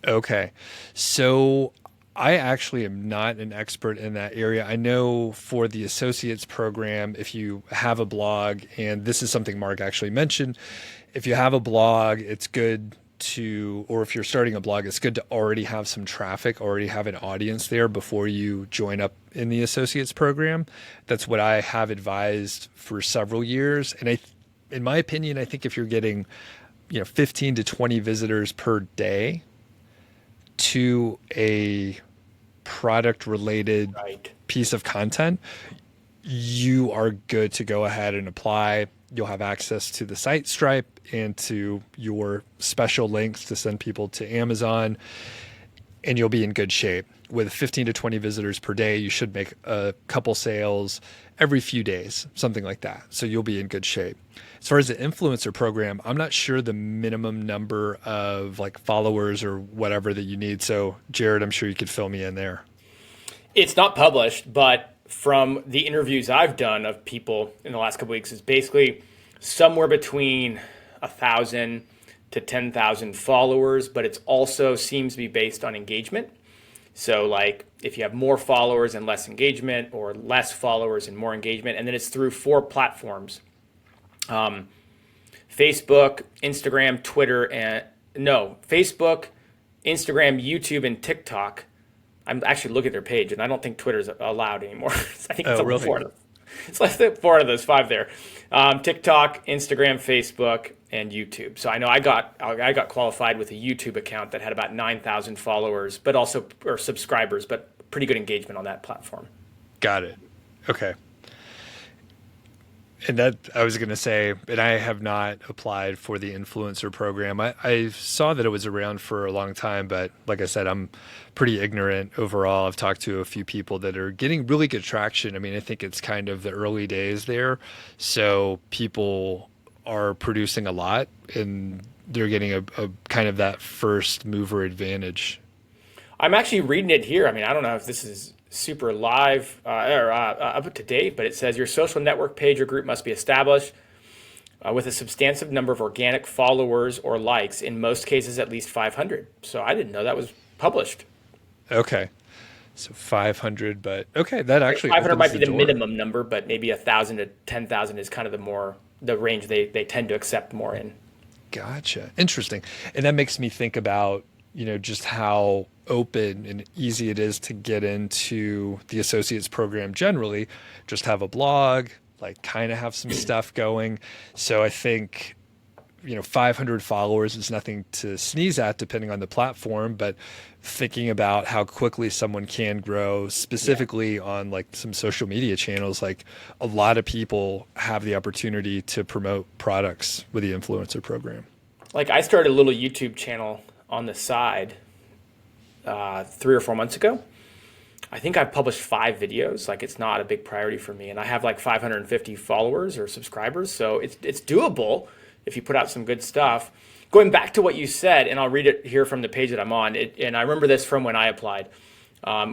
Speaker 3: Okay. So I actually am not an expert in that area. I know for the Associates program, if you have a blog, and this is something Mark actually mentioned, if you have a blog, it's good or if you're starting a blog, it's good to already have some traffic, already have an audience there before you join up in the Associates program. That's what I have advised for several years. And in my opinion, I think if you're getting, 15 to 20 visitors per day to a product related piece of content, you are good to go ahead and apply. You'll have access to the site Stripe and to your special links to send people to Amazon, and you'll be in good shape. With 15 to 20 visitors per day, you should make a couple sales every few days, something like that. So you'll be in good shape. As far as the influencer program, I'm not sure the minimum number of followers or whatever that you need. So Jared, I'm sure you could fill me in there.
Speaker 1: It's not published, but from the interviews I've done of people in the last couple of weeks, it's basically somewhere between 1,000 to 10,000 followers, but it also seems to be based on engagement. So if you have more followers and less engagement, or less followers and more engagement, and then it's through 4 platforms: Facebook, Instagram, Facebook, Instagram, YouTube, and TikTok. I'm actually looking at their page, and I don't think Twitter's allowed anymore. I think it's
Speaker 3: really?
Speaker 1: 4 of them. It's like 4 of those 5 there. TikTok, Instagram, Facebook, and YouTube. So I know I got qualified with a YouTube account that had about 9,000 followers, but also or subscribers, but pretty good engagement on that platform.
Speaker 3: Got it. Okay. And that I was going to say, and I have not applied for the influencer program. I saw that it was around for a long time, but like I said, I'm pretty ignorant overall. I've talked to a few people that are getting really good traction. I mean, I think it's kind of the early days there. So people are producing a lot and they're getting a kind of that first mover advantage.
Speaker 1: I'm actually reading it here. I mean, I don't know if this is super live or up to date, but it says your social network page or group must be established with a substantive number of organic followers or likes, in most cases at least 500. So I didn't know that was published.
Speaker 3: Okay. So 500, but okay, that actually
Speaker 1: 500 might be the
Speaker 3: door.
Speaker 1: minimum number, but maybe 1,000 to 10,000 is kind of the range they tend to accept more in.
Speaker 3: Gotcha. Interesting. And that makes me think about, just how open and easy it is to get into the associates program generally. Just have a blog, like kind of have some stuff going. So I think, 500 followers is nothing to sneeze at depending on the platform, but thinking about how quickly someone can grow specifically on like some social media channels, like a lot of people have the opportunity to promote products with the influencer program.
Speaker 1: Like I started a little YouTube channel on the side 3 or 4 months ago. I think I've published 5 videos. Like it's not a big priority for me. And I have like 550 followers or subscribers. So it's doable if you put out some good stuff. Going back to what you said, and I'll read it here from the page that I'm on. And I remember this from when I applied.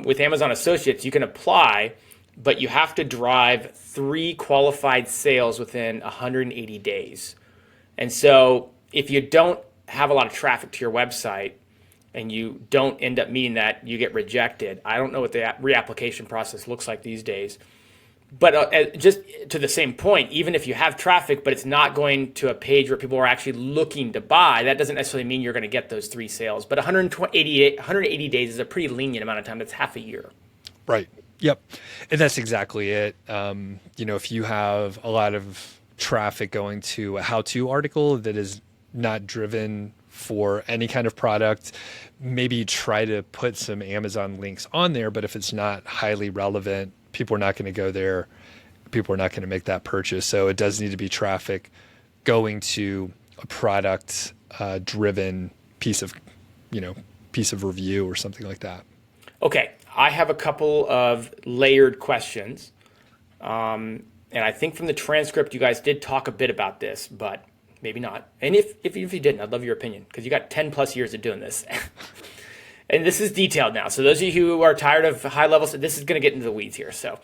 Speaker 1: With Amazon Associates, you can apply, but you have to drive 3 qualified sales within 180 days. And so if you don't have a lot of traffic to your website and you don't end up meeting that, you get rejected. I don't know what the reapplication process looks like these days. But just to the same point, even if you have traffic, but it's not going to a page where people are actually looking to buy, that doesn't necessarily mean you're going to get those 3 sales. But 180 days is a pretty lenient amount of time. That's half a year.
Speaker 3: Right. Yep. And that's exactly it. If you have a lot of traffic going to a how-to article that is not driven for any kind of product, maybe try to put some Amazon links on there. But if it's not highly relevant, people are not going to go there. People are not going to make that purchase. So it does need to be traffic going to a product driven piece of review or something like that.
Speaker 1: Okay. I have a couple of layered questions. And I think from the transcript, you guys did talk a bit about this, but maybe not. And if you didn't, I'd love your opinion because you got 10 plus years of doing this. And this is detailed now. So those of you who are tired of high levels, this is going to get into the weeds here. So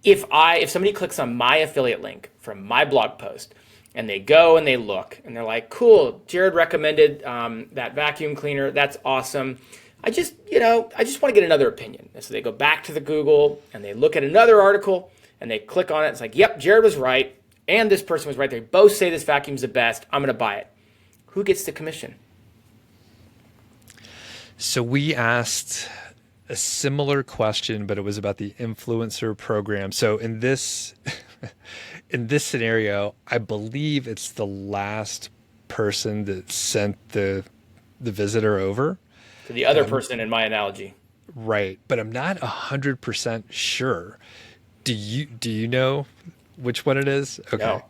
Speaker 1: if somebody clicks on my affiliate link from my blog post and they go and they look and they're like, cool, Jared recommended that vacuum cleaner. That's awesome. I just want to get another opinion. And so they go back to the Google and they look at another article and they click on it. It's like, yep, Jared was right. And this person was right. They both say this vacuum's the best. I'm going to buy it. Who gets the commission?
Speaker 3: So we asked a similar question, but it was about the influencer program. So in this scenario, I believe it's the last person that sent the visitor over.
Speaker 1: To the other person in my analogy.
Speaker 3: Right. But I'm not 100% sure. Do you know which one it is? Okay.
Speaker 1: No.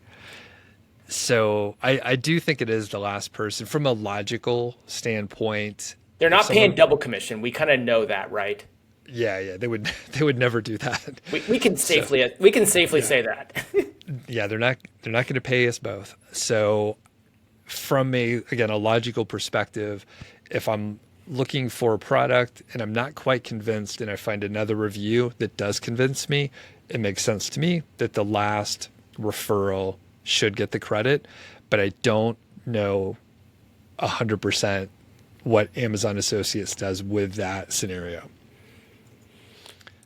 Speaker 3: So I do think it is the last person from a logical standpoint.
Speaker 1: They're not paying double commission. We kind of know that, right?
Speaker 3: Yeah. They would never do that.
Speaker 1: We can safely say that.
Speaker 3: Yeah, they're not going to pay us both. So from a logical perspective, if I'm looking for a product and I'm not quite convinced and I find another review that does convince me, it makes sense to me that the last referral should get the credit, but I don't know 100% what Amazon Associates does with that scenario.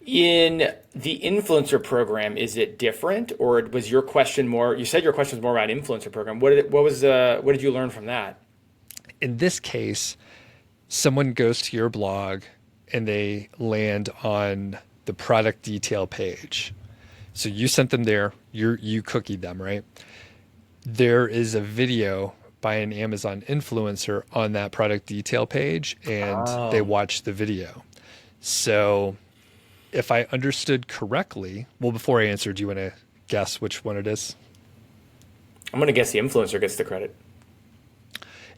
Speaker 1: In the influencer program, is it different, or was your question more? You said your question was more about influencer program. What did you learn from that?
Speaker 3: In this case, someone goes to your blog and they land on the product detail page. So you sent them there. You cookied them, right? There is a video by an Amazon influencer on that product detail page, and they watch the video. So if I understood correctly, well, before I answer, do you want to guess which one it is?
Speaker 1: I'm going to guess the influencer gets the credit.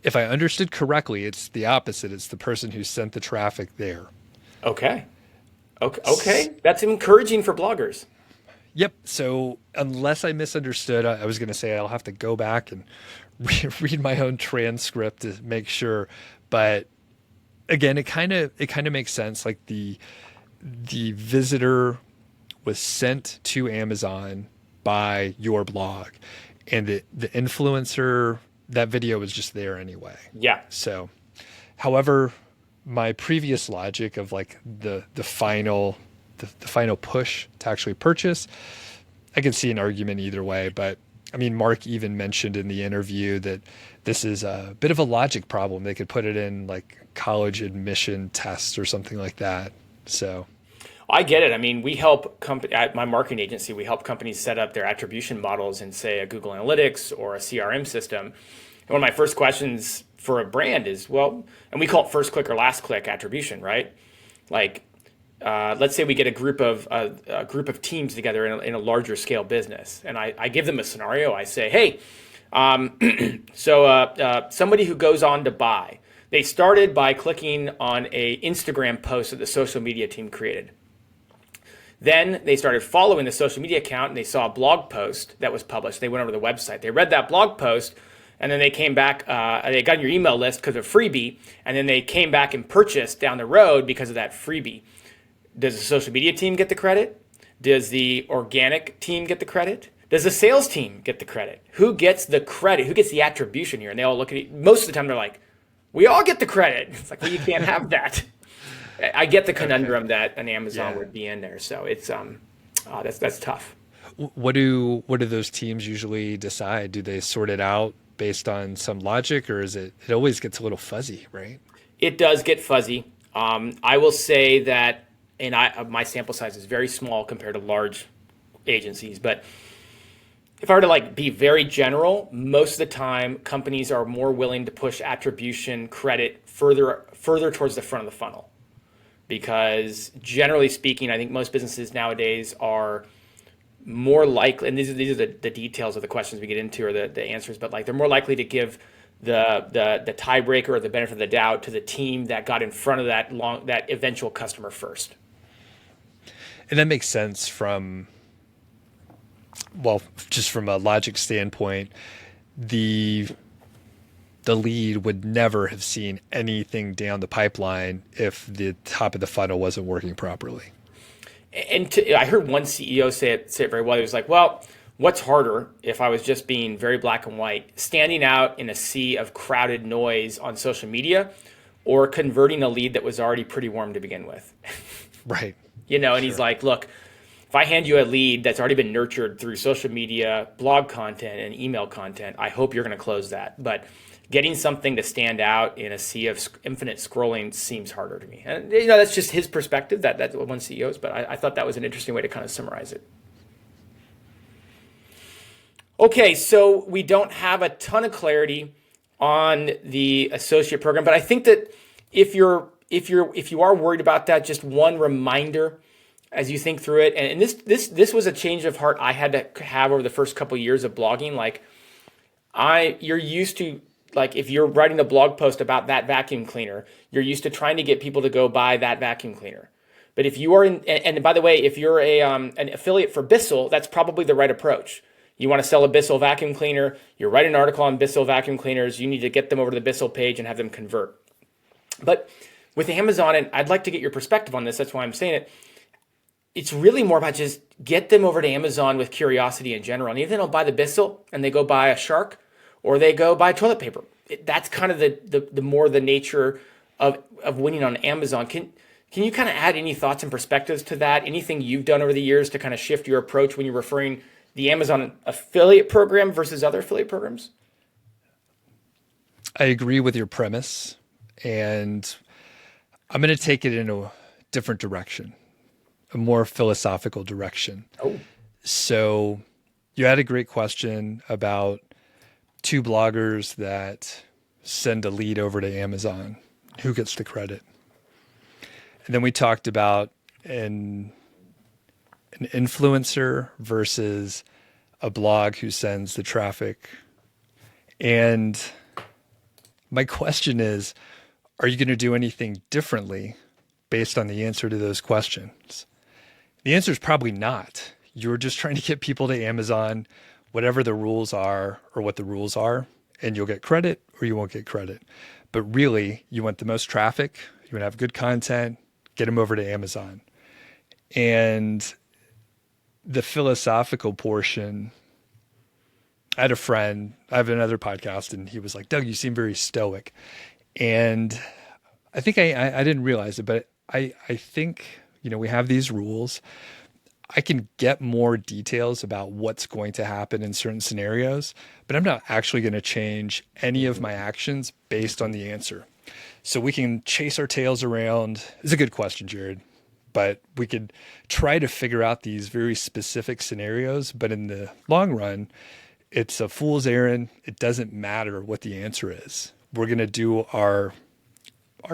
Speaker 3: If I understood correctly, it's the opposite. It's the person who sent the traffic there.
Speaker 1: Okay. Okay. That's encouraging for bloggers.
Speaker 3: Yep. So unless I misunderstood, I was going to say I'll have to go back and read my own transcript to make sure. But again, it kind of makes sense. Like the visitor was sent to Amazon by your blog, and the influencer, that video was just there anyway.
Speaker 1: Yeah.
Speaker 3: So, however, my previous logic of like the final push to actually purchase, I can see an argument either way. But I mean, Mark even mentioned in the interview that this is a bit of a logic problem. They could put it in like college admission tests or something like that. So
Speaker 1: I get it. I mean, we help at my marketing agency, we help companies set up their attribution models in, say, a Google Analytics or a CRM system. And one of my first questions for a brand is, well, and we call it first click or last click attribution, right? Like, let's say we get a group of teams together in a larger scale business, and I give them a scenario. I say, hey, somebody who goes on to buy, they started by clicking on a Instagram post that the social media team created. Then they started following the social media account, and they saw a blog post that was published. They went over to the website. They read that blog post, and then they came back. They got on your email list because of freebie, and then they came back and purchased down the road because of that freebie. Does the social media team get the credit? Does the organic team get the credit? Does the sales team get the credit? Who gets the credit? Who gets the attribution here? And they all look at it. Most of the time, they're like, we all get the credit. It's like, well, you can't have that. I get the conundrum that an Amazon would be in there. So it's that's tough.
Speaker 3: What do those teams usually decide? Do they sort it out based on some logic, or is it always gets a little fuzzy, right?
Speaker 1: It does get fuzzy. I will say that, and my sample size is very small compared to large agencies, but if I were to like be very general, most of the time companies are more willing to push attribution credit further towards the front of the funnel. Because generally speaking, I think most businesses nowadays are more likely, and these are the details of the questions we get into, or the answers, but like they're more likely to give the tiebreaker or the benefit of the doubt to the team that got in front of that eventual customer first.
Speaker 3: And that makes sense just from a logic standpoint. The lead would never have seen anything down the pipeline if the top of the funnel wasn't working properly.
Speaker 1: And I heard one CEO say it very well. He was like, well, what's harder, if I was just being very black and white, standing out in a sea of crowded noise on social media, or converting a lead that was already pretty warm to begin with?
Speaker 3: Right.
Speaker 1: And he's like, look, if I hand you a lead that's already been nurtured through social media, blog content, and email content, I hope you're going to close that. But getting something to stand out in a sea of infinite scrolling seems harder to me. And that's just his perspective. That's one CEO's, but I thought that was an interesting way to kind of summarize it. Okay, so we don't have a ton of clarity on the associate program, but I think that if you are worried about that, just one reminder as you think through it. And this was a change of heart I had to have over the first couple of years of blogging. Like you're used to, like, if you're writing a blog post about that vacuum cleaner, you're used to trying to get people to go buy that vacuum cleaner. But if you are and by the way, if you're an affiliate for Bissell, that's probably the right approach. You want to sell a Bissell vacuum cleaner, you're writing an article on Bissell vacuum cleaners, you need to get them over to the Bissell page and have them convert. But with Amazon, and I'd like to get your perspective on this, that's why I'm saying it, it's really more about just get them over to Amazon with curiosity in general. And even if they don't buy the Bissell and they go buy a Shark or they go buy toilet paper, that's kind of the more the nature of winning on Amazon. Can you kind of add any thoughts and perspectives to that? Anything you've done over the years to kind of shift your approach when you're referring the Amazon affiliate program versus other affiliate programs?
Speaker 3: I agree with your premise, and I'm going to take it in a different direction, a more philosophical direction.
Speaker 1: Oh.
Speaker 3: So you had a great question about two bloggers that send a lead over to Amazon. Who gets the credit? And then we talked about an influencer versus a blog who sends the traffic. And my question is, are you going to do anything differently based on the answer to those questions? The answer is probably not. You're just trying to get people to Amazon, whatever the rules are or what the rules are, and you'll get credit or you won't get credit. But really, you want the most traffic, you want to have good content, get them over to Amazon. And the philosophical portion, I had a friend, I have another podcast, and he was like, Doug, you seem very stoic. And I think I didn't realize it, but I think, we have these rules. I can get more details about what's going to happen in certain scenarios, but I'm not actually going to change any of my actions based on the answer. So we can chase our tails around. It's a good question, Jared, but we could try to figure out these very specific scenarios, but in the long run, it's a fool's errand. It doesn't matter what the answer is. We're going to do our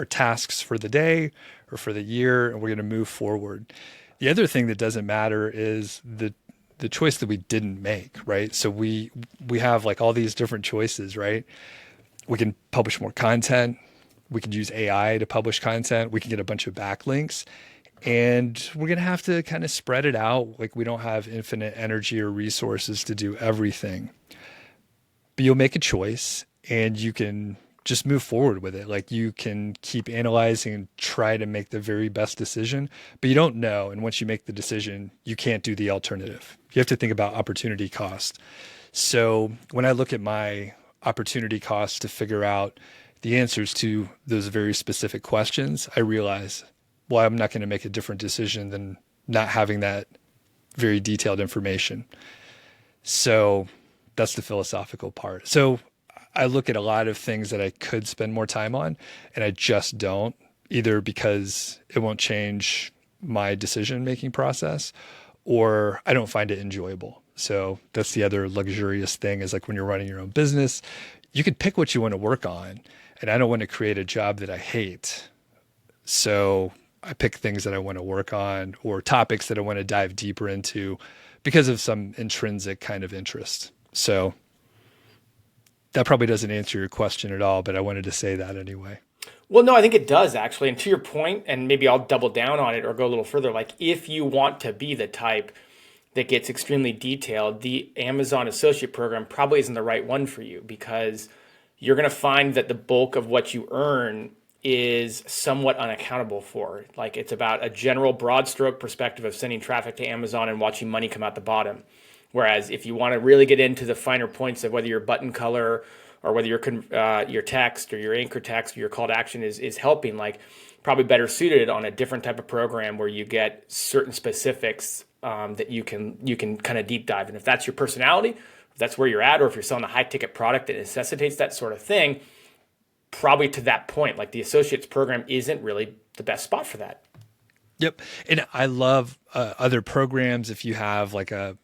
Speaker 3: tasks for the day or for the year, and we're going to move forward. The other thing that doesn't matter is the choice that we didn't make, right? So we have like all these different choices, right? We can publish more content. We can use AI to publish content. We can get a bunch of backlinks. And we're going to have to kind of spread it out. Like we don't have infinite energy or resources to do everything. But you'll make a choice and you can just move forward with it. Like you can keep analyzing and try to make the very best decision, but you don't know. And once you make the decision, you can't do the alternative. You have to think about opportunity cost. So when I look at my opportunity cost to figure out the answers to those very specific questions, I realize, well, I'm not going to make a different decision than not having that very detailed information. So that's the philosophical part. So I look at a lot of things that I could spend more time on, and I just don't, either because it won't change my decision-making process or I don't find it enjoyable. So that's the other luxurious thing is like when you're running your own business, you can pick what you want to work on, and I don't want to create a job that I hate. So I pick things that I want to work on or topics that I want to dive deeper into because of some intrinsic kind of interest. So that probably doesn't answer your question at all, but I wanted to say that anyway.
Speaker 1: Well, no, I think it does actually. And to your point, and maybe I'll double down on it or go a little further, like if you want to be the type that gets extremely detailed, the Amazon Associate Program probably isn't the right one for you because you're going to find that the bulk of what you earn is somewhat unaccountable for. Like it's about a general broad stroke perspective of sending traffic to Amazon and watching money come out the bottom. Whereas if you want to really get into the finer points of whether your button color or whether your text or your anchor text or your call to action is helping, like probably better suited on a different type of program where you get certain specifics that you can kind of deep dive. And if that's your personality, if that's where you're at, or if you're selling a high ticket product that necessitates that sort of thing, probably to that point, like the associates program isn't really the best spot for that.
Speaker 3: Yep. And I love other programs. If you have like a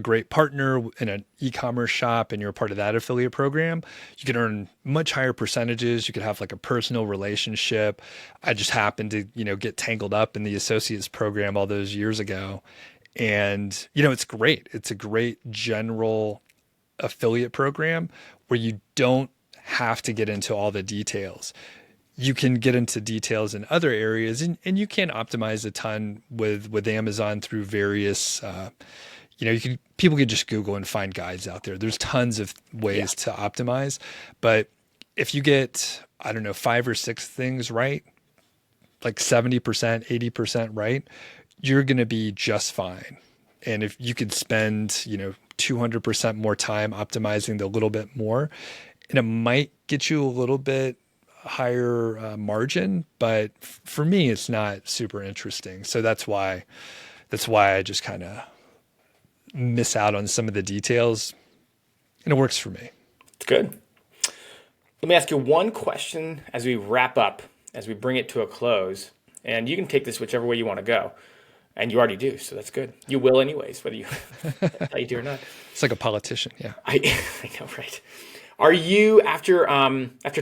Speaker 3: great partner in an e-commerce shop and you're a part of that affiliate program, you can earn much higher percentages. You could have like a personal relationship. I just happened to, get tangled up in the associates program all those years ago. And, it's great. It's a great general affiliate program where you don't have to get into all the details. You can get into details in other areas and you can optimize a ton with Amazon through various, people can just Google and find guides out there. There's tons of ways to optimize, but if you get, 5 or 6 things right, like 70%, 80% right, you're going to be just fine. And if you could spend, 200% more time optimizing the little bit more, and it might get you a little bit higher margin, but for me, it's not super interesting. So that's why I just kind of miss out on some of the details, and it works for me.
Speaker 1: It's good. Let me ask you one question as we wrap up, as we bring it to a close, and you can take this whichever way you want to go. And you already do, so that's good. You will anyways, whether you tell you do or not.
Speaker 3: It's like a politician, yeah.
Speaker 1: I know, right? Are you after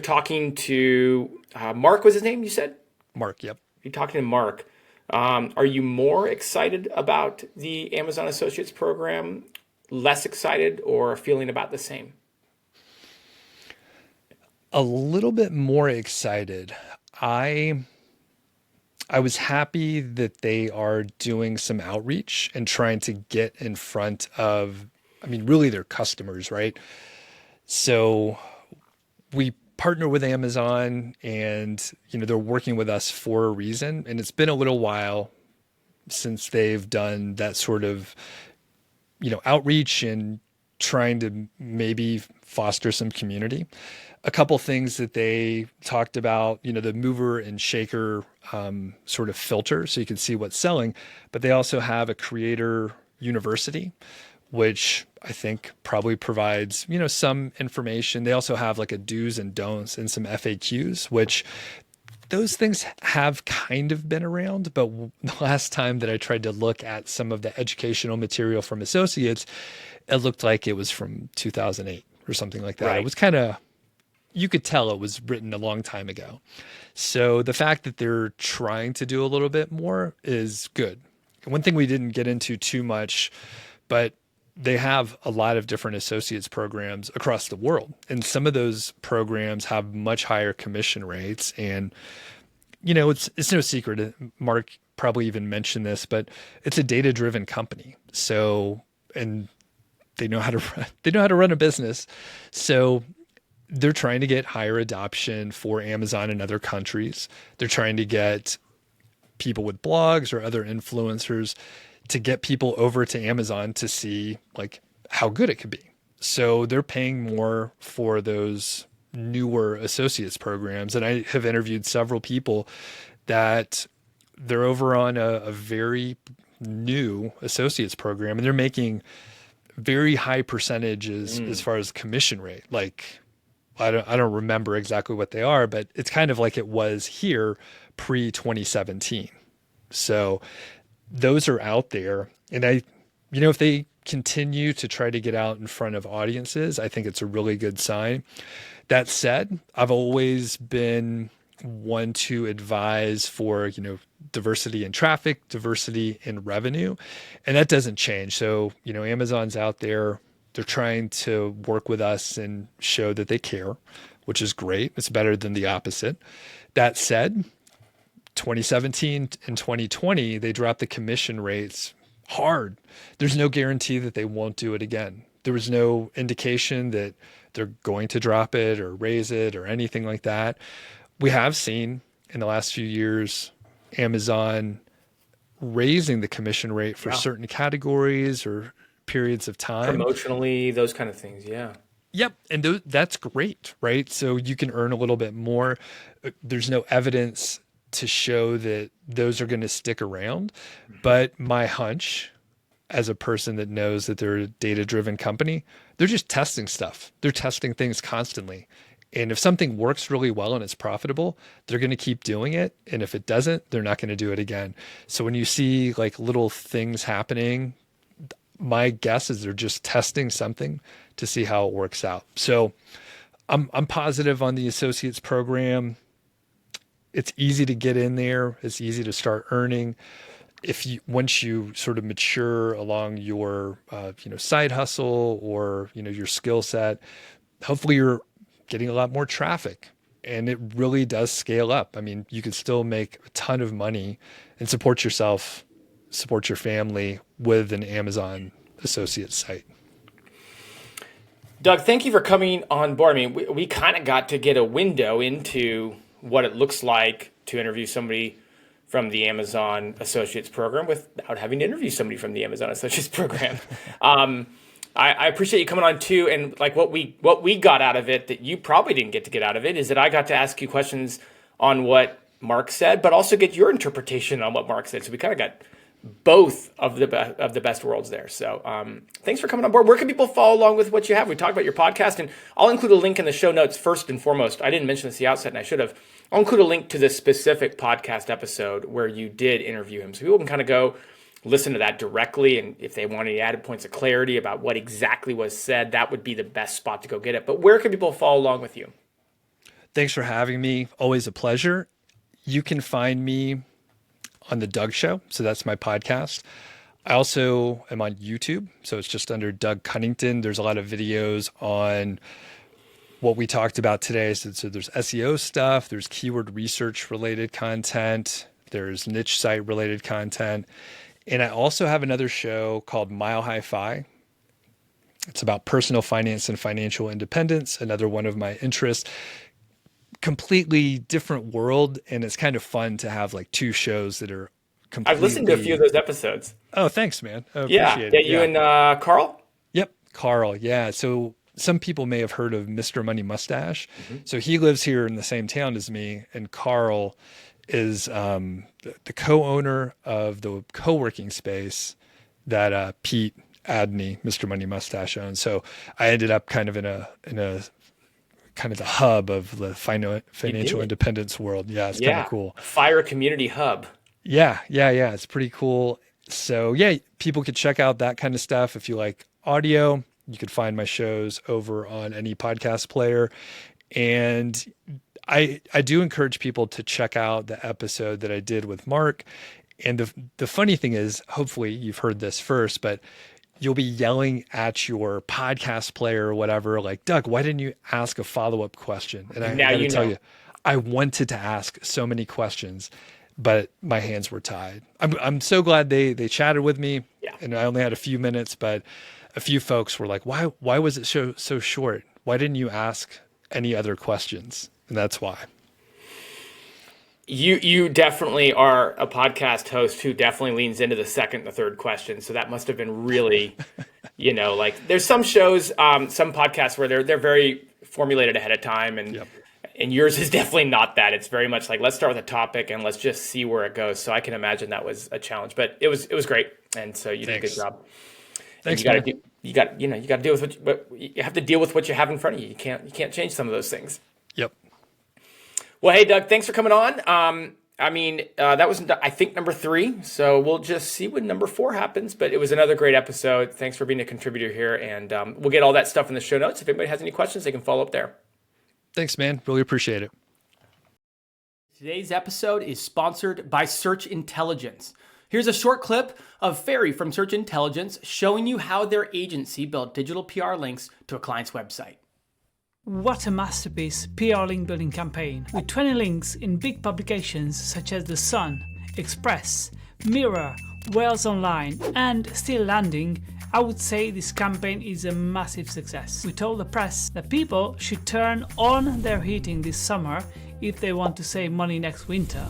Speaker 1: talking to Mark? Was his name? You said
Speaker 3: Mark. Yep.
Speaker 1: you're talking to Mark. Are you more excited about the Amazon Associates program, less excited, or feeling about the same?
Speaker 3: A little bit more excited. I was happy that they are doing some outreach and trying to get in front of, I mean, really their customers, right? So we partner with Amazon and, they're working with us for a reason. And it's been a little while since they've done that sort of, outreach and trying to maybe foster some community. A couple things that they talked about, the mover and shaker sort of filter so you can see what's selling, but they also have a creator university, which I think probably provides, some information. They also have like a do's and don'ts and some FAQs, which those things have kind of been around. But the last time that I tried to look at some of the educational material from associates, it looked like it was from 2008 or something like that.
Speaker 1: Right.
Speaker 3: It was kind of, you could tell it was written a long time ago. So the fact that they're trying to do a little bit more is good. One thing we didn't get into too much, but they have a lot of different associates programs across the world. And some of those programs have much higher commission rates. And, it's no secret. Mark probably even mentioned this, but it's a data-driven company. So, and they know how to run a business. So they're trying to get higher adoption for Amazon in other countries. They're trying to get people with blogs or other influencers to get people over to Amazon to see like how good it could be. So they're paying more for those newer associates programs. And I have interviewed several people that they're over on a very new associates program and they're making very high percentages as far as commission rate. Like, I don't remember exactly what they are, but it's kind of like it was here pre-2017. So those are out there. And if they continue to try to get out in front of audiences, I think it's a really good sign. That said, I've always been one to advise for, diversity in traffic, diversity in revenue, and that doesn't change. So, Amazon's out there. They're trying to work with us and show that they care, which is great. It's better than the opposite. That said, 2017 and 2020, they dropped the commission rates hard. There's no guarantee that they won't do it again. There was no indication that they're going to drop it or raise it or anything like that. We have seen in the last few years, Amazon raising the commission rate for certain categories or periods of time.
Speaker 1: Promotionally, those kind of things. Yeah.
Speaker 3: Yep. And that's great, right? So you can earn a little bit more. There's no evidence to show that those are going to stick around. But my hunch, as a person that knows that they're a data-driven company, they're just testing stuff. They're testing things constantly. And if something works really well and it's profitable, they're going to keep doing it. And if it doesn't, they're not going to do it again. So when you see like little things happening, my guess is they're just testing something to see how it works out. So I'm positive on the associates program. It's easy to get in there. It's easy to start earning. Once you sort of mature along your side hustle or your skill set, hopefully you're getting a lot more traffic, and it really does scale up. I mean, you can still make a ton of money and support yourself, support your family with an Amazon associate site.
Speaker 1: Doug, thank you for coming on board. I mean, we kind of got to get a window into what it looks like to interview somebody from the Amazon Associates program without having to interview somebody from the Amazon Associates program. I appreciate you coming on too. And like what we got out of it that you probably didn't get to get out of it is that I got to ask you questions on what Mark said, but also get your interpretation on what Mark said. So we kind of got both of the best worlds there. So thanks for coming on board. Where can people follow along with what you have? We talked about your podcast, and I'll include a link in the show notes first and foremost. I didn't mention this at the outset, and I should have. I'll include a link to this specific podcast episode where you did interview him. So people can kind of go listen to that directly, and if they want any added points of clarity about what exactly was said, that would be the best spot to go get it. But where can people follow along with you?
Speaker 3: Thanks for having me. Always a pleasure. You can find me on the Doug Show. So that's my podcast. I also am on YouTube. So it's just under Doug Cunnington. There's a lot of videos on what we talked about today. So there's SEO stuff, there's keyword research related content, there's niche site related content. And I also have another show called Mile High Fi. It's about personal finance and financial independence, another one of my interests. Completely different world. And it's kind of fun to have like two shows that are completely...
Speaker 1: I've listened to a few of those episodes.
Speaker 3: Oh, thanks, man. I
Speaker 1: Yeah.
Speaker 3: appreciate it.
Speaker 1: You and Carl?
Speaker 3: Yep. Carl. Yeah. So some people may have heard of Mr. Money Mustache. So he lives here in the same town as me. And Carl is the co-owner of the co-working space that Pete Adney, Mr. Money Mustache, owns. So I ended up kind of in a kind of the hub of the financial independence world. Yeah, it's kind of cool.
Speaker 1: Fire community hub.
Speaker 3: Yeah. It's pretty cool. So yeah, people could check out that kind of stuff. If you like audio, you could find my shows over on any podcast player. And I do encourage people to check out the episode that I did with Mark. And the funny thing is, hopefully you've heard this first, but you'll be yelling at your podcast player or whatever, like, Doug, why didn't you ask a follow-up question? And I got to tell you, I wanted to ask so many questions, but my hands were tied. I'm so glad they chatted with me.
Speaker 1: Yeah.
Speaker 3: And I only had a few minutes, but a few folks were like, why was it so short? Why didn't you ask any other questions? And that's why.
Speaker 1: You definitely are a podcast host who definitely leans into the second, the third question. So that must have been really, like there's some shows, some podcasts where they're very formulated ahead of time, and yours is definitely not that. It's very much like, let's start with a topic and let's just see where it goes. So I can imagine that was a challenge, but it was great, and so you did a good job.
Speaker 3: Thanks.
Speaker 1: You got to deal with what you have to deal with what you have in front of you. You can't change some of those things.
Speaker 3: Yep.
Speaker 1: Well, hey, Doug, thanks for coming on. That was, I think, number 3. So we'll just see when number 4 happens. But it was another great episode. Thanks for being a contributor here. And we'll get all that stuff in the show notes. If anybody has any questions, they can follow up there.
Speaker 3: Thanks, man. Really appreciate it.
Speaker 1: Today's episode is sponsored by Search Intelligence. Here's a short clip of Ferry from Search Intelligence showing you how their agency built digital PR links to a client's website.
Speaker 2: What a masterpiece PR link building campaign, with 20 links in big publications such as The Sun, Express, Mirror, Wales Online, and still landing. I would say this campaign is a massive success. We told the press that people should turn on their heating this summer if they want to save money next winter.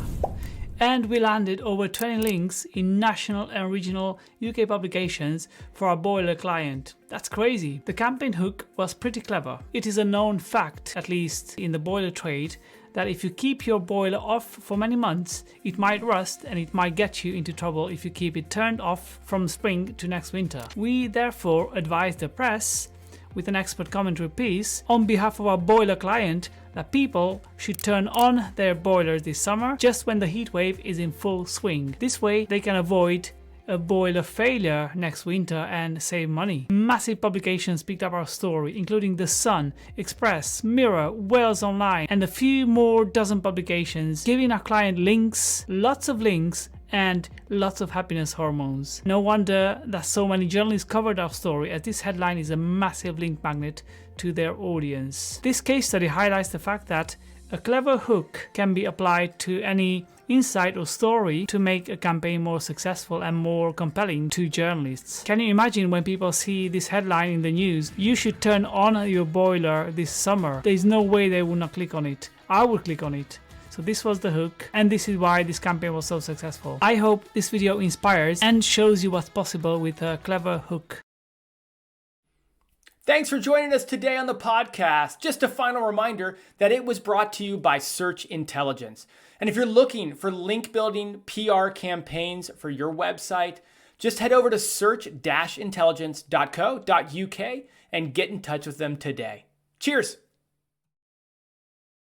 Speaker 2: And we landed over 20 links in national and regional UK publications for our boiler client. That's crazy. The campaign hook was pretty clever. It is a known fact, at least in the boiler trade, that if you keep your boiler off for many months, it might rust and it might get you into trouble if you keep it turned off from spring to next winter. We therefore advise the press, with an expert commentary piece, on behalf of our boiler client, that people should turn on their boilers this summer just when the heat wave is in full swing. This way they can avoid a boiler failure next winter and save money. Massive publications picked up our story, including The Sun, Express, Mirror, Wales Online, and a few more dozen publications, giving our client links, lots of links, and lots of happiness hormones. No wonder that so many journalists covered our story, as this headline is a massive link magnet to their audience. This case study highlights the fact that a clever hook can be applied to any insight or story to make a campaign more successful and more compelling to journalists. Can you imagine when people see this headline in the news, you should turn on your boiler this summer? There's no way they would not click on it. I would click on it. So this was the hook, and this is why this campaign was so successful. I hope this video inspires and shows you what's possible with a clever hook.
Speaker 1: Thanks for joining us today on the podcast. Just a final reminder that it was brought to you by Search Intelligence. And if you're looking for link building PR campaigns for your website, just head over to search-intelligence.co.uk and get in touch with them today. Cheers.